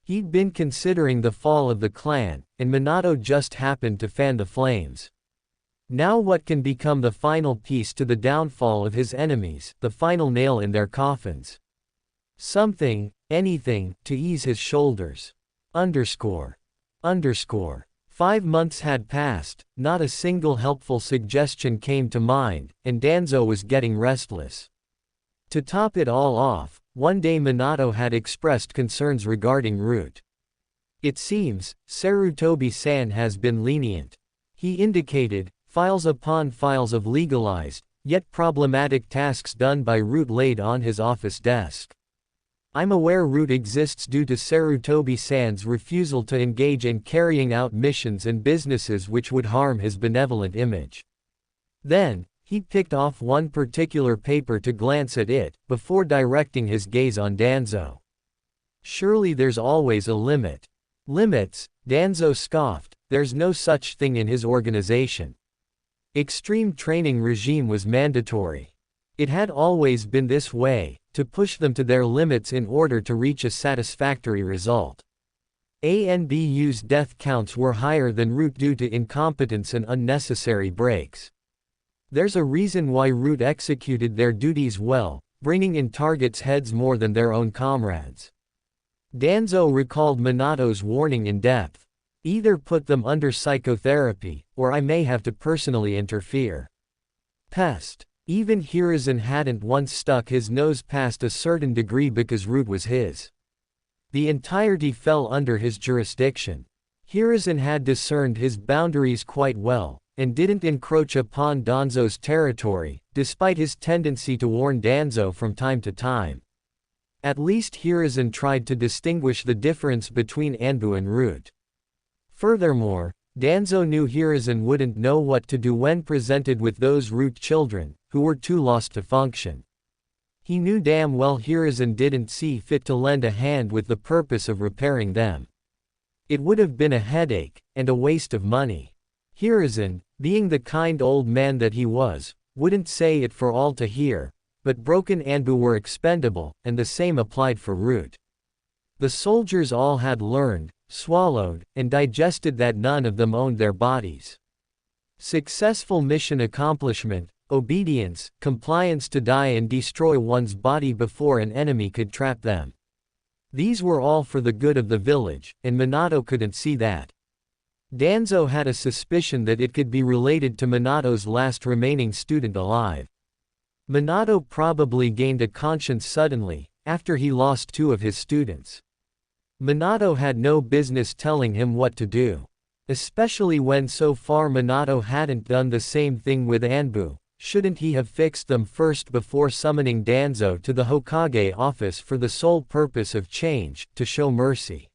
He'd been considering the fall of the clan, and Minato just happened to fan the flames. Now what can become the final piece to the downfall of his enemies, the final nail in their coffins? Something, anything, to ease his shoulders. 5 months had passed, not a single helpful suggestion came to mind, and Danzo was getting restless. To top it all off, one day Minato had expressed concerns regarding Root. It seems, Sarutobi-san has been lenient. He indicated, files upon files of legalized, yet problematic tasks done by Root laid on his office desk. I'm aware Root exists due to Sarutobi-san's refusal to engage in carrying out missions and businesses which would harm his benevolent image. Then, he picked off one particular paper to glance at it, before directing his gaze on Danzo. Surely there's always a limit. Limits, Danzo scoffed, there's no such thing in his organization. Extreme training regime was mandatory. It had always been this way, to push them to their limits in order to reach a satisfactory result. ANBU's death counts were higher than Root due to incompetence and unnecessary breaks. There's a reason why Root executed their duties well, bringing in targets' heads more than their own comrades. Danzo recalled Minato's warning in depth. Either put them under psychotherapy, or I may have to personally interfere. Pest. Even Hiruzen hadn't once stuck his nose past a certain degree because Root was his. The entirety fell under his jurisdiction. Hiruzen had discerned his boundaries quite well, and didn't encroach upon Danzo's territory, despite his tendency to warn Danzo from time to time. At least Hiruzen tried to distinguish the difference between Anbu and Root. Furthermore, Danzo knew Hiruzen wouldn't know what to do when presented with those Root children, who were too lost to function. He knew damn well Hiruzen didn't see fit to lend a hand with the purpose of repairing them. It would have been a headache, and a waste of money. Hiruzen, being the kind old man that he was, wouldn't say it for all to hear, but broken Anbu were expendable, and the same applied for Root. The soldiers all had learned, swallowed, and digested that none of them owned their bodies. Successful mission accomplishment, obedience, compliance to die and destroy one's body before an enemy could trap them. These were all for the good of the village, and Minato couldn't see that. Danzo had a suspicion that it could be related to Minato's last remaining student alive. Minato probably gained a conscience suddenly, after he lost 2 of his students. Minato had no business telling him what to do. Especially when so far Minato hadn't done the same thing with Anbu. Shouldn't he have fixed them first before summoning Danzo to the Hokage office for the sole purpose of change, to show mercy?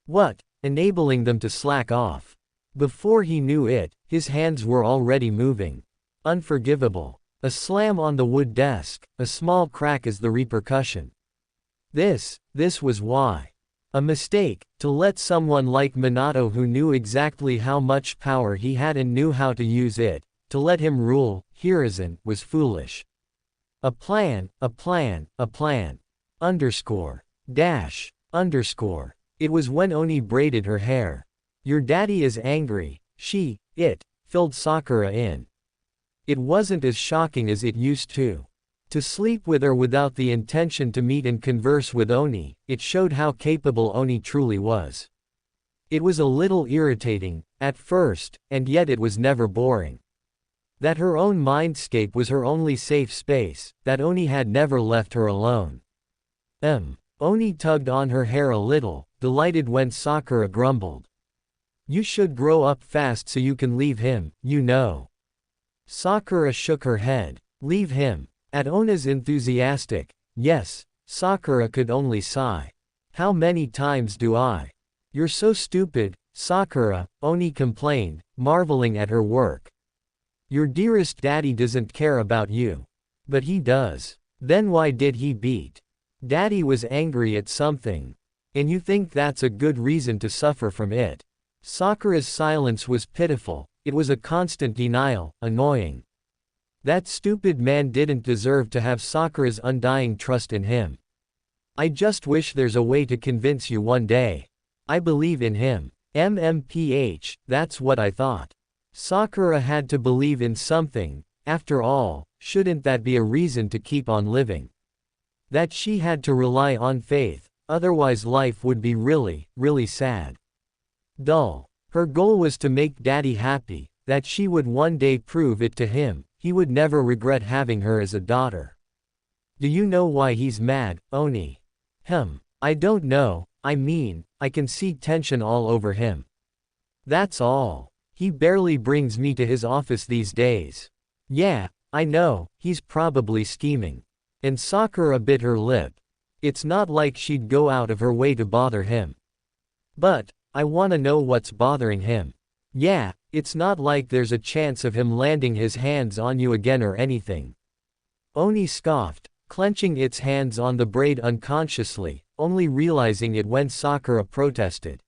What? Enabling them to slack off. Before he knew it, his hands were already moving. Unforgivable. A slam on the wood desk, a small crack as the repercussion. This was why. A mistake, to let someone like Minato who knew exactly how much power he had and knew how to use it, to let him rule, Hiruzen, was foolish. A plan. Underscore. Dash. Underscore. It was when Oni braided her hair. Your daddy is angry, it filled Sakura in. It wasn't as shocking as it used to. To sleep with or without the intention to meet and converse with Oni, it showed how capable Oni truly was. It was a little irritating, at first, and yet it was never boring. That her own mindscape was her only safe space, that Oni had never left her alone. Oni tugged on her hair a little, delighted when Sakura grumbled. You should grow up fast so you can leave him, you know. Sakura shook her head. Leave him. At Ona's enthusiastic, yes, Sakura could only sigh. How many times do I? You're so stupid, Sakura, Oni complained, marveling at her work. Your dearest daddy doesn't care about you. But he does. Then why did he beat? Daddy was angry at something. And you think that's a good reason to suffer from it? Sakura's silence was pitiful, it was a constant denial, annoying. That stupid man didn't deserve to have Sakura's undying trust in him. I just wish there's a way to convince you one day. I believe in him. MMPH, that's what I thought. Sakura had to believe in something, after all, shouldn't that be a reason to keep on living? That she had to rely on faith, otherwise life would be really, really sad. Dull. Her goal was to make daddy happy, that she would one day prove it to him, he would never regret having her as a daughter. Do you know why he's mad, Oni? I don't know, I mean, I can see tension all over him. That's all. He barely brings me to his office these days. Yeah, I know, he's probably scheming. And Sakura bit her lip. It's not like she'd go out of her way to bother him. But, I wanna know what's bothering him. Yeah, it's not like there's a chance of him landing his hands on you again or anything. Oni scoffed, clenching its hands on the braid unconsciously, only realizing it when Sakura protested.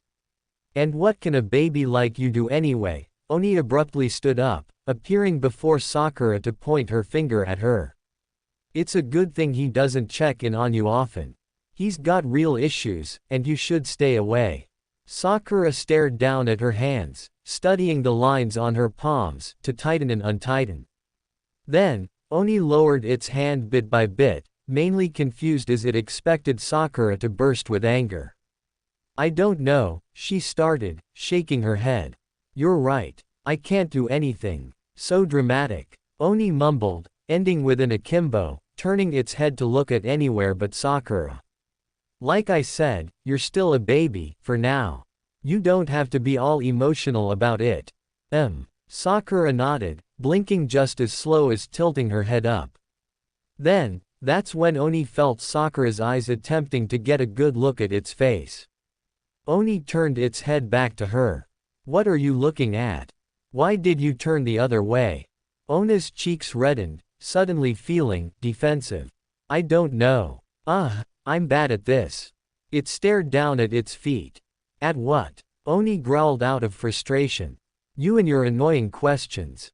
And what can a baby like you do anyway? Oni abruptly stood up, appearing before Sakura to point her finger at her. It's a good thing he doesn't check in on you often. He's got real issues, and you should stay away. Sakura stared down at her hands, studying the lines on her palms, to tighten and untighten. Then, Oni lowered its hand bit by bit, mainly confused as it expected Sakura to burst with anger. I don't know, she started, shaking her head. You're right. I can't do anything. So dramatic. Oni mumbled, ending with an akimbo, turning its head to look at anywhere but Sakura. Like I said, you're still a baby, for now. You don't have to be all emotional about it. Sakura nodded, blinking just as slow as tilting her head up. Then, that's when Oni felt Sakura's eyes attempting to get a good look at its face. Oni turned its head back to her. What are you looking at? Why did you turn the other way? Ona's cheeks reddened, suddenly feeling defensive. I don't know. I'm bad at this. It stared down at its feet. At what? Oni growled out of frustration. You and your annoying questions.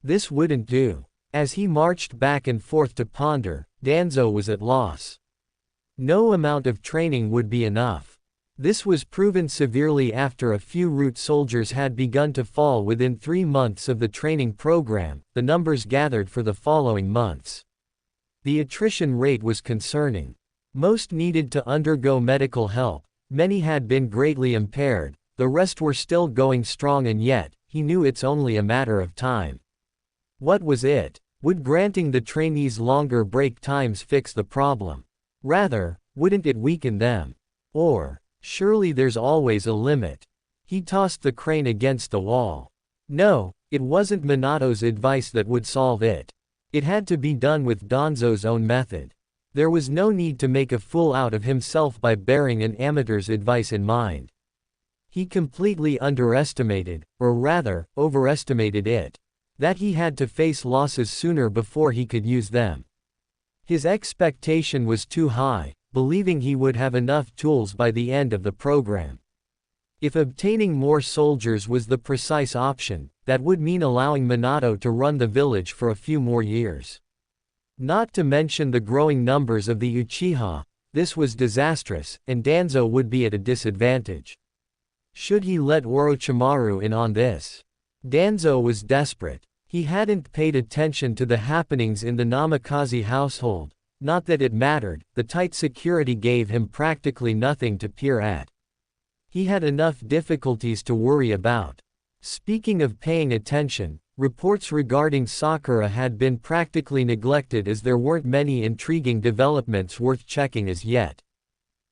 This wouldn't do. As he marched back and forth to ponder, Danzo was at loss. No amount of training would be enough. This was proven severely after a few root soldiers had begun to fall within 3 months of the training program, the numbers gathered for the following months. The attrition rate was concerning. Most needed to undergo medical help, many had been greatly impaired, the rest were still going strong, and yet, he knew it's only a matter of time. What was it? Would granting the trainees longer break times fix the problem? Rather, wouldn't it weaken them? Or, surely there's always a limit. He tossed the crane against the wall. No, it wasn't Minato's advice that would solve it. It had to be done with Danzo's own method. There was no need to make a fool out of himself by bearing an amateur's advice in mind. He completely underestimated, or rather, overestimated it. That he had to face losses sooner before he could use them. His expectation was too high, believing he would have enough tools by the end of the program. If obtaining more soldiers was the precise option, that would mean allowing Minato to run the village for a few more years. Not to mention the growing numbers of the Uchiha, this was disastrous, and Danzo would be at a disadvantage. Should he let Orochimaru in on this? Danzo was desperate. He hadn't paid attention to the happenings in the Namikaze household, not that it mattered, the tight security gave him practically nothing to peer at. He had enough difficulties to worry about. Speaking of paying attention, reports regarding Sakura had been practically neglected as there weren't many intriguing developments worth checking as yet.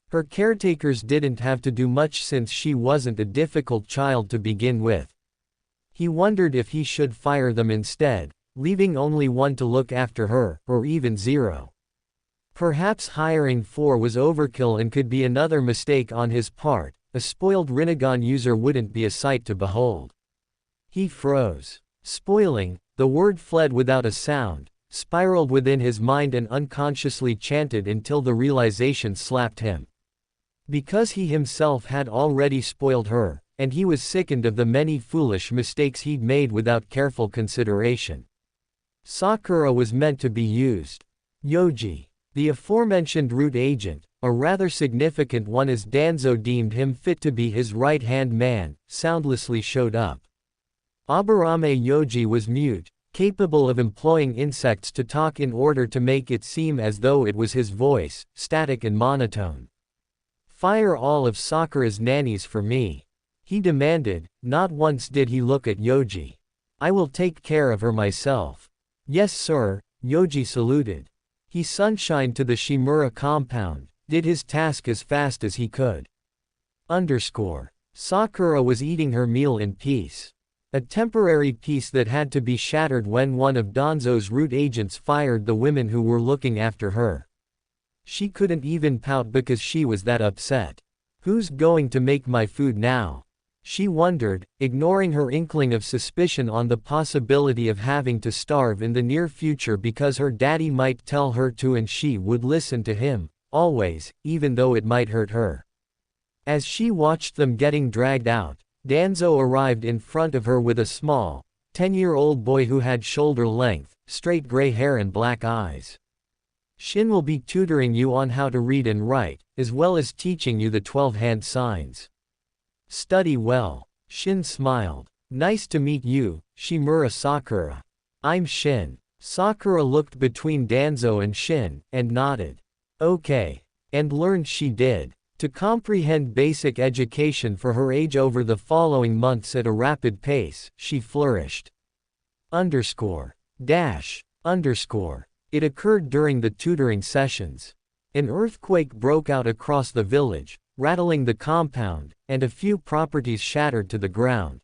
Her caretakers didn't have to do much since she wasn't a difficult child to begin with. He wondered if he should fire them instead, leaving only one to look after her, or even 0. Perhaps hiring 4 was overkill and could be another mistake on his part. A spoiled Rinnegan user wouldn't be a sight to behold. He froze. Spoiling, the word fled without a sound, spiraled within his mind and unconsciously chanted until the realization slapped him. Because he himself had already spoiled her, and he was sickened of the many foolish mistakes he'd made without careful consideration. Sakura was meant to be used. Yoji, the aforementioned root agent, a rather significant one as Danzo deemed him fit to be his right-hand man, soundlessly showed up. Aburame Yoji was mute, capable of employing insects to talk in order to make it seem as though it was his voice, static and monotone. Fire all of Sakura's nannies for me, he demanded. Not once did he look at Yoji. I will take care of her myself. Yes sir, Yoji saluted. He sunshined to the Shimura compound, did his task as fast as he could. Sakura was eating her meal in peace. A temporary peace that had to be shattered when one of Danzo's root agents fired the women who were looking after her. She couldn't even pout because she was that upset. Who's going to make my food now? She wondered, ignoring her inkling of suspicion on the possibility of having to starve in the near future because her daddy might tell her to and she would listen to him. always, even though it might hurt her. As she watched them getting dragged out, Danzo arrived in front of her with a small, 10-year-old boy who had shoulder-length, straight gray hair and black eyes. Shin will be tutoring you on how to read and write, as well as teaching you the 12 hand signs. Study well. Shin smiled. Nice to meet you, Shimura Sakura. I'm Shin. Sakura looked between Danzo and Shin, and nodded. Okay. And learned she did. To comprehend basic education for her age over the following months at a rapid pace, she flourished. Underscore. Dash. Underscore. It occurred during the tutoring sessions. An earthquake broke out across the village, rattling the compound, and a few properties shattered to the ground.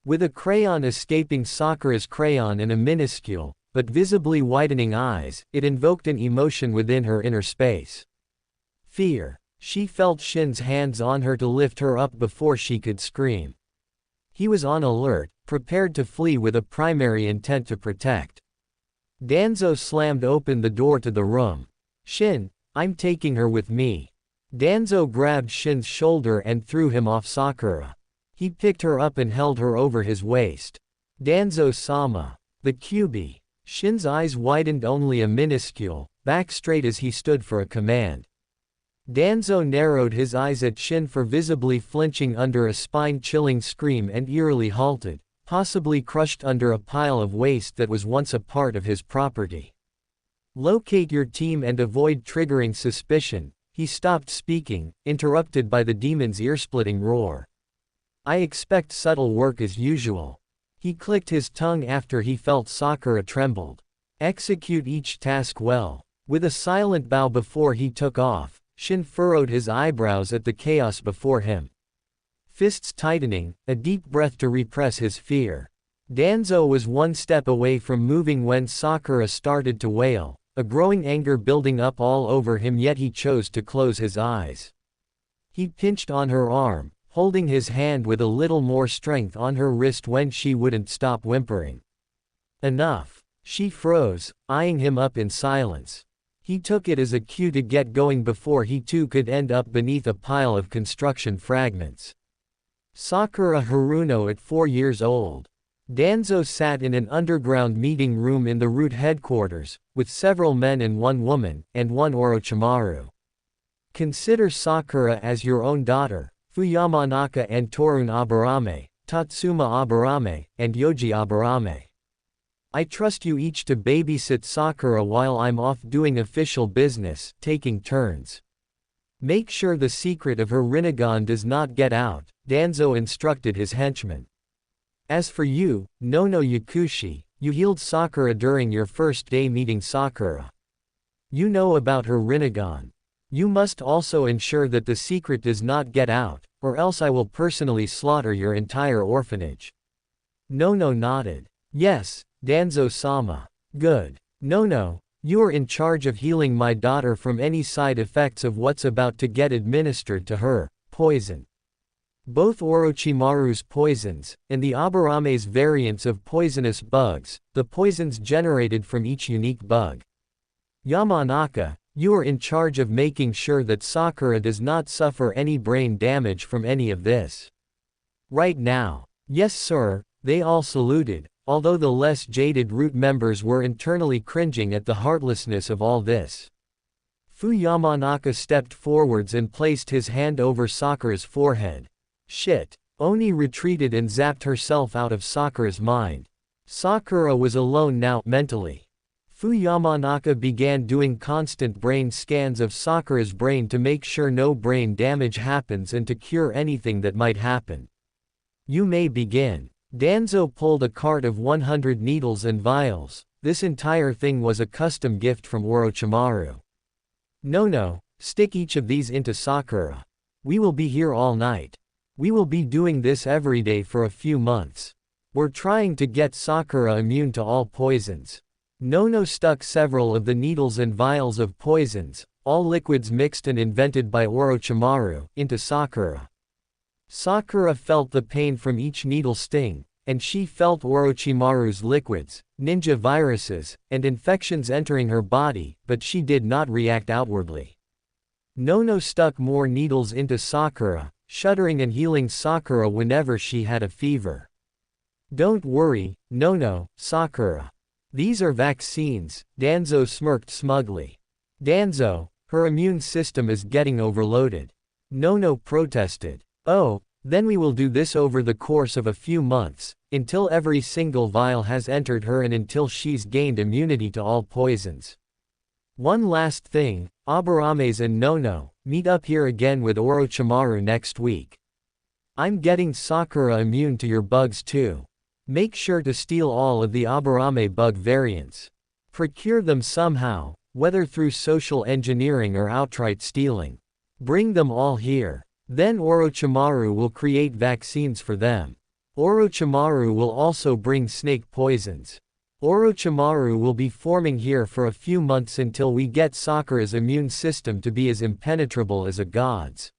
With a crayon escaping Sakura's crayon and a minuscule, but visibly widening eyes, it invoked an emotion within her inner space. Fear. She felt Shin's hands on her to lift her up before she could scream. He was on alert, prepared to flee with a primary intent to protect. Danzo slammed open the door to the room. Shin, I'm taking her with me. Danzo grabbed Shin's shoulder and threw him off Sakura. He picked her up and held her over his waist. Danzo-sama. The QB. Shin's eyes widened only a minuscule, back straight as he stood for a command. Danzo narrowed his eyes at Shin for visibly flinching under a spine-chilling scream and eerily halted, possibly crushed under a pile of waste that was once a part of his property. Locate your team and avoid triggering suspicion. He stopped speaking, interrupted by the demon's ear-splitting roar. I expect subtle work as usual. He clicked his tongue after he felt Sakura trembled. Execute each task well. With a silent bow before he took off, Shin furrowed his eyebrows at the chaos before him. Fists tightening, a deep breath to repress his fear. Danzo was one step away from moving when Sakura started to wail, a growing anger building up all over him, yet he chose to close his eyes. He pinched on her arm, holding his hand with a little more strength on her wrist when she wouldn't stop whimpering. Enough. She froze, eyeing him up in silence. He took it as a cue to get going before he too could end up beneath a pile of construction fragments. Sakura Haruno at 4 years old. Danzo sat in an underground meeting room in the root headquarters, with several men and one woman, and one Orochimaru. Consider Sakura as your own daughter, Fuyamanaka and Torun Aburame, Tatsuma Aburame, and Yoji Aburame. I trust you each to babysit Sakura while I'm off doing official business, taking turns. Make sure the secret of her Rinnegan does not get out, Danzo instructed his henchmen. As for you, Nono Yakushi, you healed Sakura during your first day meeting Sakura. You know about her Rinnegan. You must also ensure that the secret does not get out, or else I will personally slaughter your entire orphanage. Nono nodded. Yes, Danzo-sama. Good. Nono, you are in charge of healing my daughter from any side effects of what's about to get administered to her, poison. Both Orochimaru's poisons, and the Aburame's variants of poisonous bugs, the poisons generated from each unique bug. Yamanaka, you are in charge of making sure that Sakura does not suffer any brain damage from any of this. Right now. Yes sir, they all saluted, although the less jaded root members were internally cringing at the heartlessness of all this. Fuyamanaka stepped forwards and placed his hand over Sakura's forehead. Shit. Oni retreated and zapped herself out of Sakura's mind. Sakura was alone now, mentally. Fuyamanaka began doing constant brain scans of Sakura's brain to make sure no brain damage happens and to cure anything that might happen. You may begin. Danzo pulled a cart of 100 needles and vials. This entire thing was a custom gift from Orochimaru. No, stick each of these into Sakura. We will be here all night. We will be doing this every day for a few months. We're trying to get Sakura immune to all poisons. Nono stuck several of the needles and vials of poisons, all liquids mixed and invented by Orochimaru, into Sakura. Sakura felt the pain from each needle sting, and she felt Orochimaru's liquids, ninja viruses, and infections entering her body, but she did not react outwardly. Nono stuck more needles into Sakura, shuddering and healing Sakura whenever she had a fever. Don't worry, Nono, Sakura. These are vaccines, Danzo smirked smugly. Danzo, her immune system is getting overloaded. Nono protested. Oh, then we will do this over the course of a few months, until every single vial has entered her and until she's gained immunity to all poisons. One last thing, Abarames and Nono, meet up here again with Orochimaru next week. I'm getting Sakura immune to your bugs too. Make sure to steal all of the Abarame bug variants. Procure them somehow, whether through social engineering or outright stealing. Bring them all here. Then Orochimaru will create vaccines for them. Orochimaru will also bring snake poisons. Orochimaru will be forming here for a few months until we get Sakura's immune system to be as impenetrable as a god's.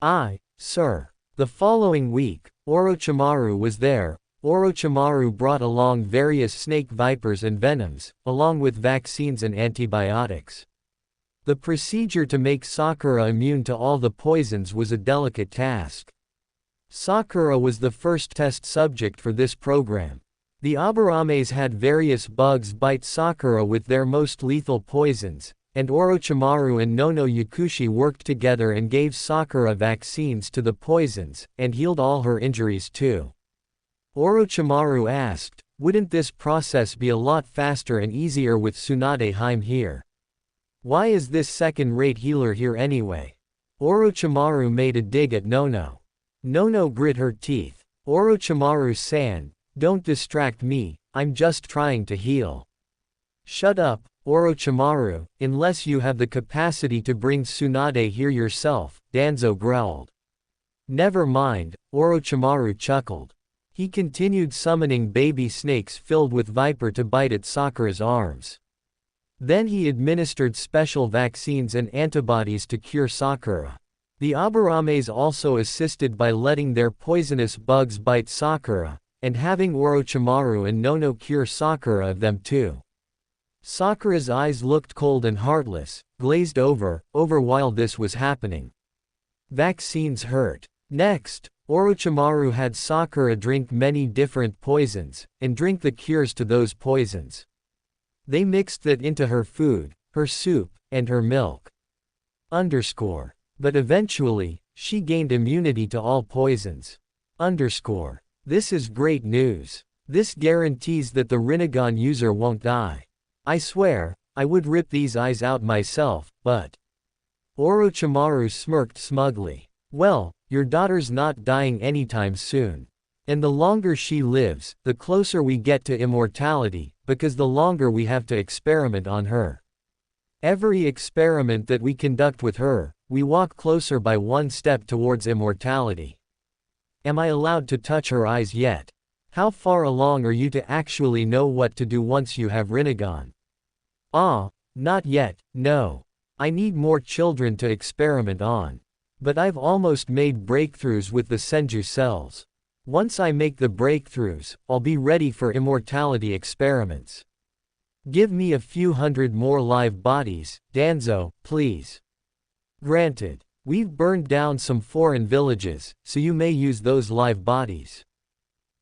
Aye, sir. The following week, Orochimaru was there. Orochimaru brought along various snake vipers and venoms, along with vaccines and antibiotics. The procedure to make Sakura immune to all the poisons was a delicate task. Sakura was the first test subject for this program. The Abarames had various bugs bite Sakura with their most lethal poisons, and Orochimaru and Nono Yakushi worked together and gave Sakura vaccines to the poisons, and healed all her injuries too. Orochimaru asked, wouldn't this process be a lot faster and easier with Tsunade Heim here? Why is this second-rate healer here anyway? Orochimaru made a dig at Nono. Nono grit her teeth. Orochimaru-san, don't distract me, I'm just trying to heal. Shut up, Orochimaru, unless you have the capacity to bring Tsunade here yourself, Danzo growled. Never mind, Orochimaru chuckled. He continued summoning baby snakes filled with viper to bite at Sakura's arms. Then he administered special vaccines and antibodies to cure Sakura. The Abarames also assisted by letting their poisonous bugs bite Sakura, and having Orochimaru and Nono cure Sakura of them too. Sakura's eyes looked cold and heartless, glazed over while this was happening. Vaccines hurt. Next, Orochimaru had Sakura drink many different poisons, and drink the cures to those poisons. They mixed that into her food, her soup, and her milk. But eventually, she gained immunity to all poisons. This is great news. This guarantees that the Rinnegan user won't die. I swear, I would rip these eyes out myself, but... Orochimaru smirked smugly. Well, your daughter's not dying anytime soon. And the longer she lives, the closer we get to immortality, because the longer we have to experiment on her. Every experiment that we conduct with her, we walk closer by one step towards immortality. Am I allowed to touch her eyes yet? How far along are you to actually know what to do once you have Rinnegan? Ah, not yet, no. I need more children to experiment on. But I've almost made breakthroughs with the Senju cells. Once I make the breakthroughs, I'll be ready for immortality experiments. Give me a few hundred more live bodies, Danzo, please. Granted. We've burned down some foreign villages, so you may use those live bodies.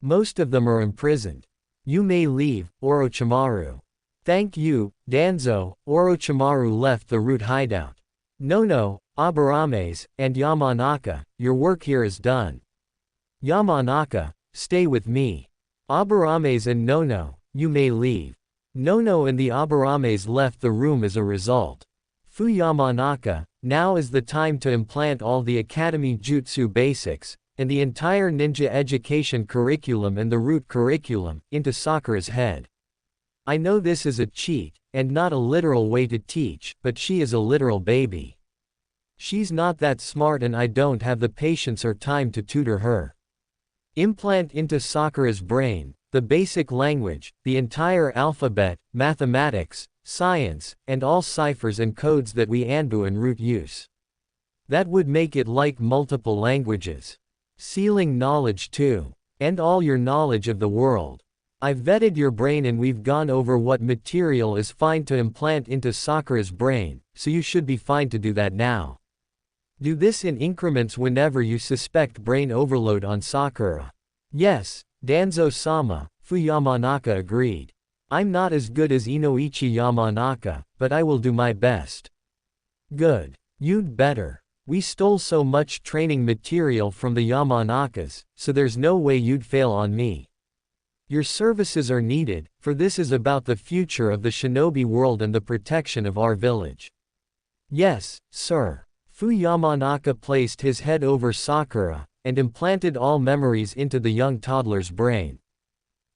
Most of them are imprisoned. You may leave, Orochimaru. Thank you, Danzo. Orochimaru left the root hideout. Nono, Abarames, and Yamanaka, your work here is done. Yamanaka, stay with me. Abarames and Nono, you may leave. Nono and the Abarames left the room as a result. Yamanaka, now is the time to implant all the Academy Jutsu basics, and the entire ninja education curriculum and the root curriculum, into Sakura's head. I know this is a cheat, and not a literal way to teach, but she is a literal baby. She's not that smart and I don't have the patience or time to tutor her. Implant into Sakura's brain, the basic language, the entire alphabet, mathematics, science, and all ciphers and codes that we Anbu and Root use. That would make it like multiple languages. Sealing knowledge too. And all your knowledge of the world. I've vetted your brain and we've gone over what material is fine to implant into Sakura's brain, so you should be fine to do that now. Do this in increments whenever you suspect brain overload on Sakura. Yes, Danzo-sama, Fu Yamanaka agreed. I'm not as good as Inoichi Yamanaka, but I will do my best. Good. You'd better. We stole so much training material from the Yamanakas, so there's no way you'd fail on me. Your services are needed, for this is about the future of the shinobi world and the protection of our village. Yes, sir. Fu Yamanaka placed his head over Sakura, and implanted all memories into the young toddler's brain.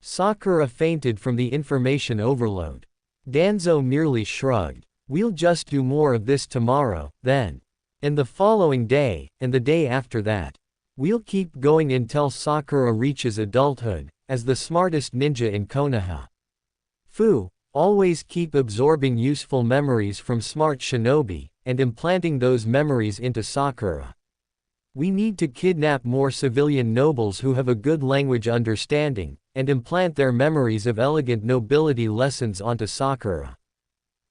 Sakura fainted from the information overload. Danzo merely shrugged. We'll just do more of this tomorrow, then. And the following day, and the day after that. We'll keep going until Sakura reaches adulthood, as the smartest ninja in Konoha. Fu, always keep absorbing useful memories from smart shinobi, and implanting those memories into Sakura. We need to kidnap more civilian nobles who have a good language understanding, and implant their memories of elegant nobility lessons onto Sakura.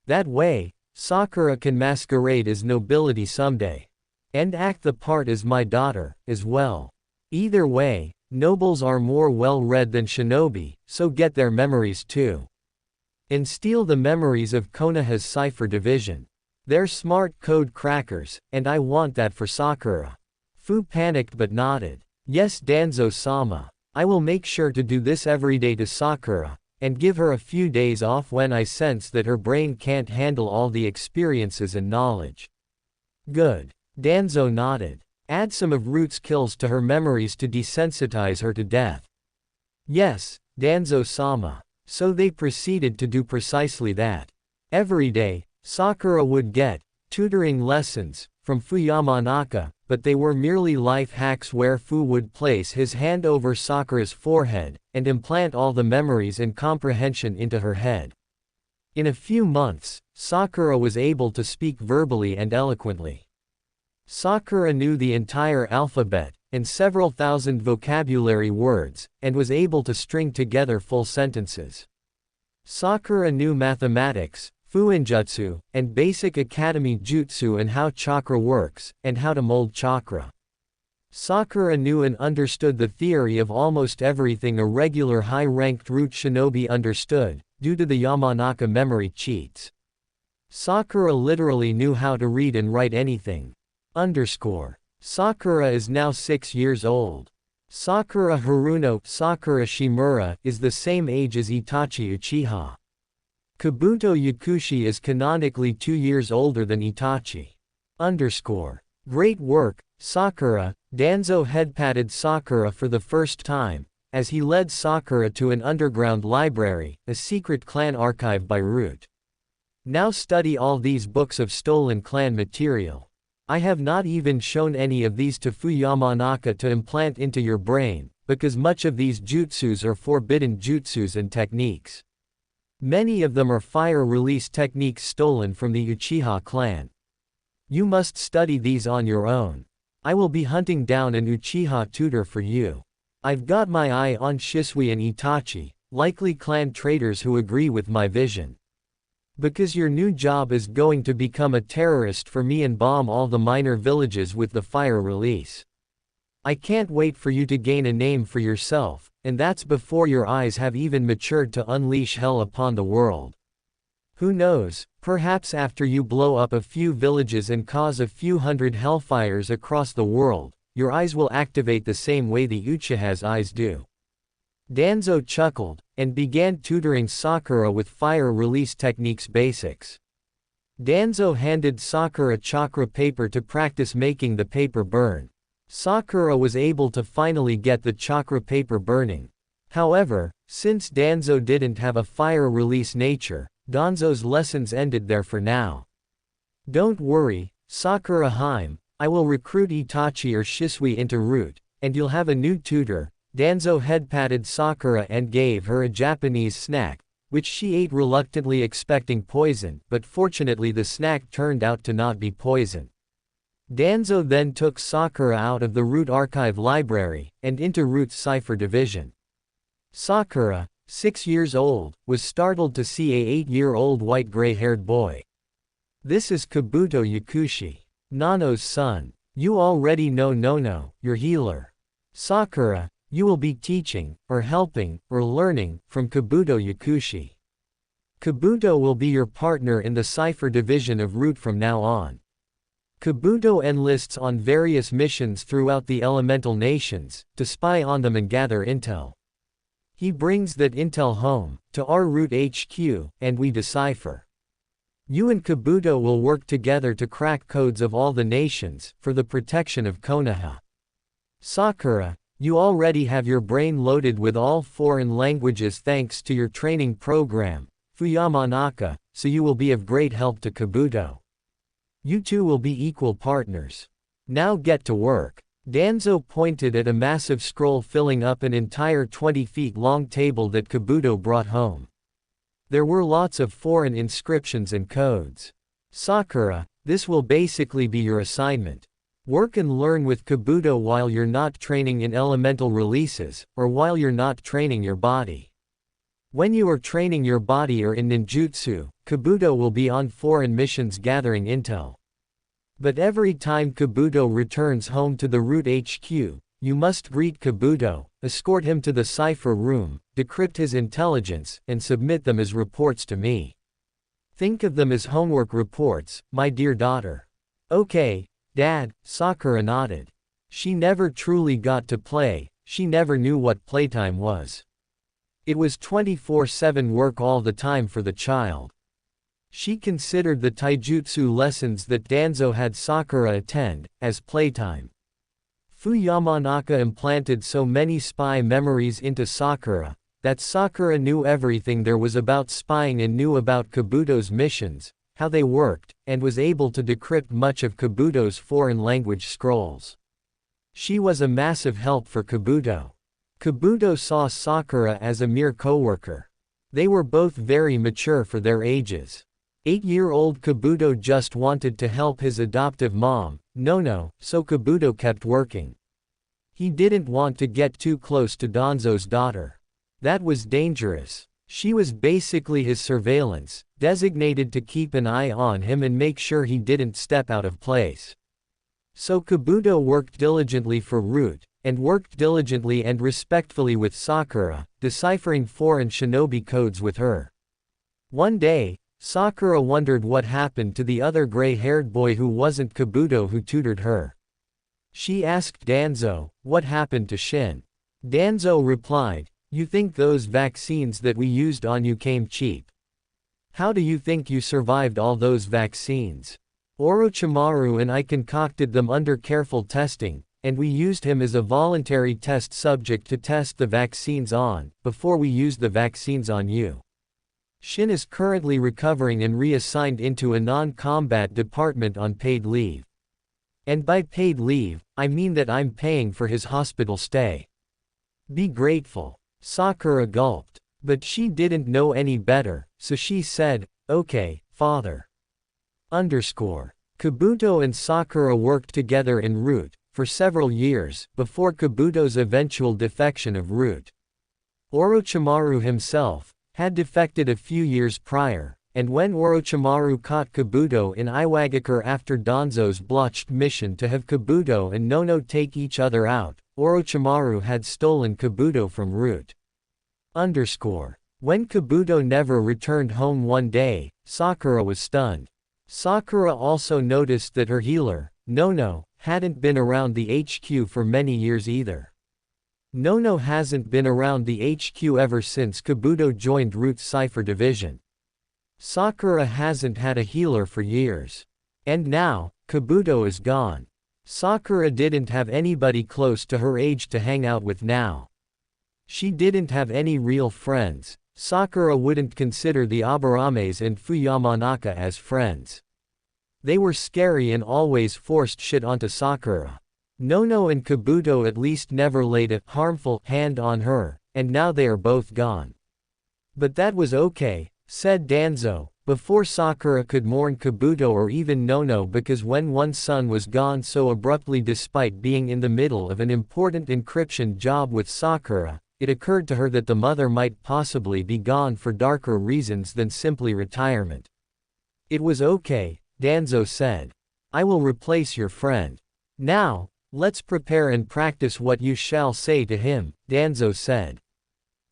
That way, Sakura can masquerade as nobility someday. And act the part as my daughter, as well. Either way, nobles are more well-read than shinobi, so get their memories too. And steal the memories of Konoha's cipher division. They're smart code crackers, and I want that for Sakura. Fu panicked but nodded. Yes, Danzo-sama. I will make sure to do this every day to Sakura, and give her a few days off when I sense that her brain can't handle all the experiences and knowledge. Good. Danzo nodded. Add some of Root's kills to her memories to desensitize her to death. Yes, Danzo-sama. So they proceeded to do precisely that. Every day, Sakura would get tutoring lessons from Fu Yamanaka, but they were merely life hacks where Fu would place his hand over Sakura's forehead, and implant all the memories and comprehension into her head. In a few months, Sakura was able to speak verbally and eloquently. Sakura knew the entire alphabet, and several thousand vocabulary words, and was able to string together full sentences. Sakura knew mathematics, fuinjutsu, and basic academy jutsu and how chakra works, and how to mold chakra. Sakura knew and understood the theory of almost everything a regular high-ranked root shinobi understood, due to the Yamanaka memory cheats. Sakura literally knew how to read and write anything. Sakura is now 6 years old. Sakura Haruno, Sakura Shimura, is the same age as Itachi Uchiha. Kabuto Yakushi is canonically 2 years older than Itachi. Great work, Sakura. Danzo head-patted Sakura for the first time, as he led Sakura to an underground library, a secret clan archive by Root. Now study all these books of stolen clan material. I have not even shown any of these to Fu Yamanaka to implant into your brain, because much of these jutsus are forbidden jutsus and techniques. Many of them are fire release techniques stolen from the Uchiha clan. You must study these on your own. I will be hunting down an Uchiha tutor for you. I've got my eye on Shisui and Itachi, likely clan traitors who agree with my vision. Because your new job is going to become a terrorist for me and bomb all the minor villages with the fire release. I can't wait for you to gain a name for yourself, and that's before your eyes have even matured to unleash hell upon the world. Who knows, perhaps after you blow up a few villages and cause a few hundred hellfires across the world, your eyes will activate the same way the Uchiha's eyes do. Danzo chuckled, and began tutoring Sakura with fire release techniques basics. Danzo handed Sakura chakra paper to practice making the paper burn. Sakura was able to finally get the chakra paper burning. However, since Danzo didn't have a fire release nature, Danzo's lessons ended there for now. Don't worry, Sakura-hime, I will recruit Itachi or Shisui into Root, and you'll have a new tutor. Danzo head-patted Sakura and gave her a Japanese snack, which she ate reluctantly expecting poison, but fortunately the snack turned out to not be poison. Danzo then took Sakura out of the Root Archive Library, and into Root's Cipher Division. Sakura, 6 years old, was startled to see a 8-year-old white gray-haired boy. This is Kabuto Yakushi, Nano's son. You already know Nono, your healer. Sakura, you will be teaching, or helping, or learning, from Kabuto Yakushi. Kabuto will be your partner in the Cipher division of Root from now on. Kabuto enlists on various missions throughout the elemental nations, to spy on them and gather intel. He brings that intel home, to our Root HQ, and we decipher. You and Kabuto will work together to crack codes of all the nations, for the protection of Konoha. Sakura, you already have your brain loaded with all foreign languages thanks to your training program, Fuyamanaka, so you will be of great help to Kabuto. You two will be equal partners. Now get to work. Danzo pointed at a massive scroll filling up an entire 20 feet long table that Kabuto brought home. There were lots of foreign inscriptions and codes. Sakura, this will basically be your assignment. Work and learn with Kabuto while you're not training in elemental releases, or while you're not training your body. When you are training your body or in ninjutsu, Kabuto will be on foreign missions gathering intel. But every time Kabuto returns home to the Root HQ, you must greet Kabuto, escort him to the cipher room, decrypt his intelligence, and submit them as reports to me. Think of them as homework reports, my dear daughter. Okay, Dad, Sakura nodded. She never truly got to play, she never knew what playtime was. It was 24/7 work all the time for the child. She considered the taijutsu lessons that Danzo had Sakura attend, as playtime. Fuyamanaka implanted so many spy memories into Sakura, that Sakura knew everything there was about spying and knew about Kabuto's missions, how they worked, and was able to decrypt much of Kabuto's foreign language scrolls. She was a massive help for Kabuto. Kabuto saw Sakura as a mere coworker. They were both very mature for their ages. 8-year-old Kabuto just wanted to help his adoptive mom, Nono, so Kabuto kept working. He didn't want to get too close to Danzo's daughter. That was dangerous. She was basically his surveillance, designated to keep an eye on him and make sure he didn't step out of place. So Kabuto worked diligently for Root, and worked diligently and respectfully with Sakura, deciphering foreign shinobi codes with her. One day, Sakura wondered what happened to the other gray-haired boy who wasn't Kabuto who tutored her. She asked Danzo, what happened to Shin? Danzo replied, you think those vaccines that we used on you came cheap? How do you think you survived all those vaccines? Orochimaru and I concocted them under careful testing, and we used him as a voluntary test subject to test the vaccines on, before we used the vaccines on you. Shin is currently recovering and reassigned into a non-combat department on paid leave. And by paid leave, I mean that I'm paying for his hospital stay. Be grateful. Sakura gulped. But she didn't know any better, so she said, okay, father. Kabuto and Sakura worked together in Root, for several years, before Kabuto's eventual defection of Root. Orochimaru himself had defected a few years prior, and when Orochimaru caught Kabuto in Iwagakure after Danzo's blotched mission to have Kabuto and Nono take each other out, Orochimaru had stolen Kabuto from Root. When Kabuto never returned home one day, Sakura was stunned. Sakura also noticed that her healer, Nono, hadn't been around the HQ for many years either. Nono hasn't been around the HQ ever since Kabuto joined Root's Cipher division. Sakura hasn't had a healer for years. And now, Kabuto is gone. Sakura didn't have anybody close to her age to hang out with now. She didn't have any real friends. Sakura wouldn't consider the Abarames and Fuyamanaka as friends. They were scary and always forced shit onto Sakura. Nono and Kabuto at least never laid a harmful hand on her, and now they are both gone. But that was okay, said Danzo, before Sakura could mourn Kabuto or even Nono, because when one son was gone so abruptly despite being in the middle of an important encryption job with Sakura, it occurred to her that the mother might possibly be gone for darker reasons than simply retirement. It was okay, Danzo said. I will replace your friend. Now, let's prepare and practice what you shall say to him, Danzo said.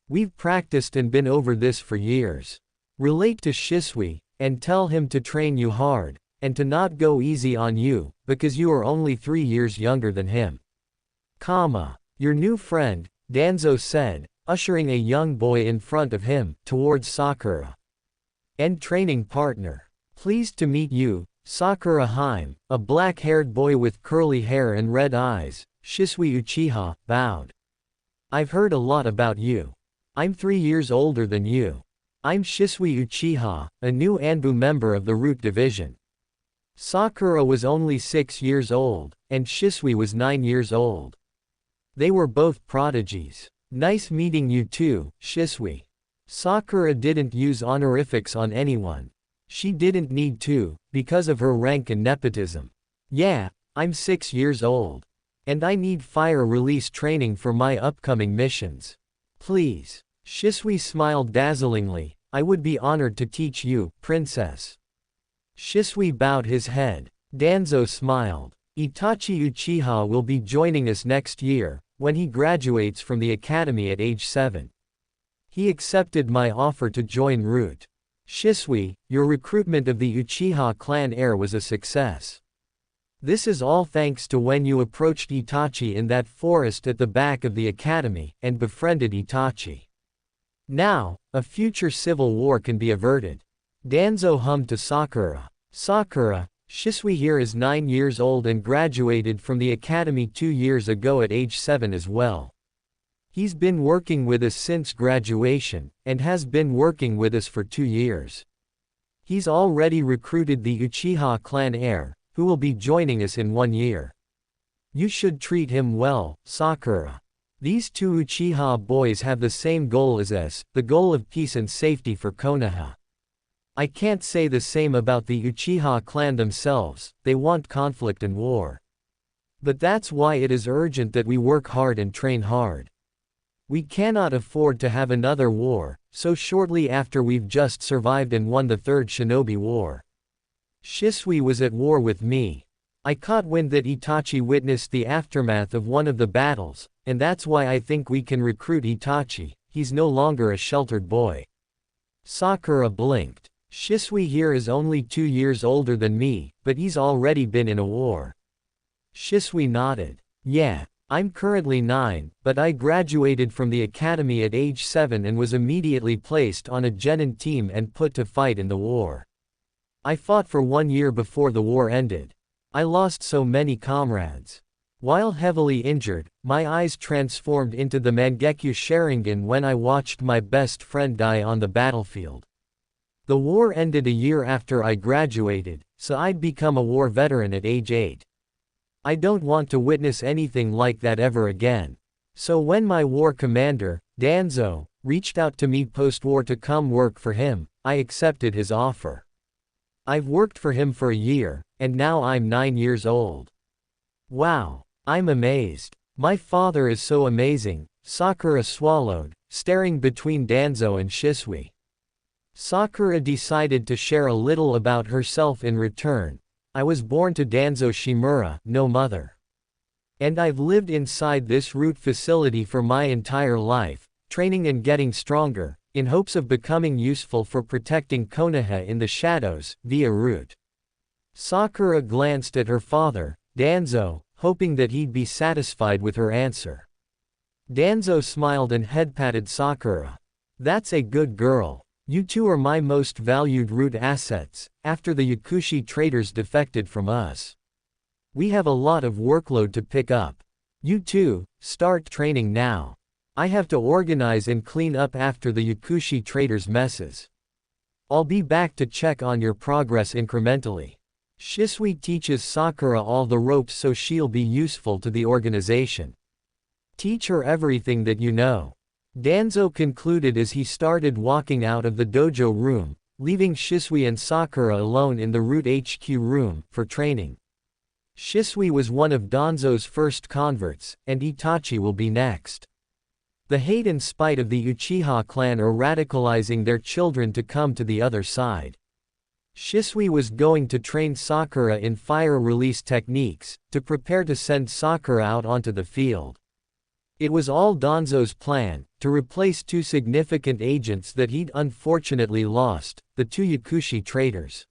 We've practiced and been over this for years. Relate to Shisui, and tell him to train you hard, and to not go easy on you, because you are only 3 years younger than him. Your new friend, Danzo said, ushering a young boy in front of him, towards Sakura. And training partner. Pleased to meet you, Sakura Haruno, a black-haired boy with curly hair and red eyes, Shisui Uchiha, bowed. I've heard a lot about you. I'm 3 years older than you. I'm Shisui Uchiha, a new Anbu member of the Root Division. Sakura was only 6 years old, and Shisui was 9 years old. They were both prodigies. Nice meeting you too, Shisui. Sakura didn't use honorifics on anyone. She didn't need to, because of her rank and nepotism. Yeah, I'm 6 years old. And I need fire release training for my upcoming missions. Please. Shisui smiled dazzlingly. I would be honored to teach you, princess. Shisui bowed his head. Danzo smiled. Itachi Uchiha will be joining us next year, when he graduates from the academy at age 7. He accepted my offer to join Root. Shisui, your recruitment of the Uchiha clan heir was a success. This is all thanks to when you approached Itachi in that forest at the back of the academy, and befriended Itachi. Now, a future civil war can be averted. Danzo hummed to Sakura. Sakura, Shisui here is 9 years old and graduated from the academy 2 years ago at age 7 as well. He's been working with us since graduation, and has been working with us for 2 years. He's already recruited the Uchiha clan heir, who will be joining us in 1 year. You should treat him well, Sakura. These 2 Uchiha boys have the same goal as us, the goal of peace and safety for Konoha. I can't say the same about the Uchiha clan themselves, they want conflict and war. But that's why it is urgent that we work hard and train hard. We cannot afford to have another war, so shortly after we've just survived and won the 3rd Shinobi War. Shisui was at war with me. I caught wind that Itachi witnessed the aftermath of one of the battles, and that's why I think we can recruit Itachi. He's no longer a sheltered boy. Sakura blinked. Shisui here is only 2 years older than me, but he's already been in a war. Shisui nodded. Yeah, I'm currently 9, but I graduated from the academy at age 7 and was immediately placed on a genin team and put to fight in the war. I fought for 1 year before the war ended. I lost so many comrades. While heavily injured, my eyes transformed into the Mangekyo Sharingan when I watched my best friend die on the battlefield. The war ended a year after I graduated, so I'd become a war veteran at age 8. I don't want to witness anything like that ever again. So when my war commander, Danzo, reached out to me post-war to come work for him, I accepted his offer. I've worked for him for a year, and now I'm 9 years old. Wow, I'm amazed. My father is so amazing, Sakura swallowed, staring between Danzo and Shisui. Sakura decided to share a little about herself in return. I was born to Danzo Shimura, no mother. And I've lived inside this root facility for my entire life, training and getting stronger, in hopes of becoming useful for protecting Konoha in the shadows, via root. Sakura glanced at her father, Danzo, hoping that he'd be satisfied with her answer. Danzo smiled and head-patted Sakura. That's a good girl. You two are my most valued root assets, after the Yakushi traders defected from us. We have a lot of workload to pick up. You two, start training now. I have to organize and clean up after the Yakushi traders' messes. I'll be back to check on your progress incrementally. Shisui teaches Sakura all the ropes so she'll be useful to the organization. Teach her everything that you know. Danzo concluded as he started walking out of the dojo room, leaving Shisui and Sakura alone in the Root HQ room, for training. Shisui was one of Danzo's first converts, and Itachi will be next. The hate and spite of the Uchiha clan are radicalizing their children to come to the other side. Shisui was going to train Sakura in fire release techniques, to prepare to send Sakura out onto the field. It was all Danzo's plan, to replace two significant agents that he'd unfortunately lost, the two Yakushi traitors.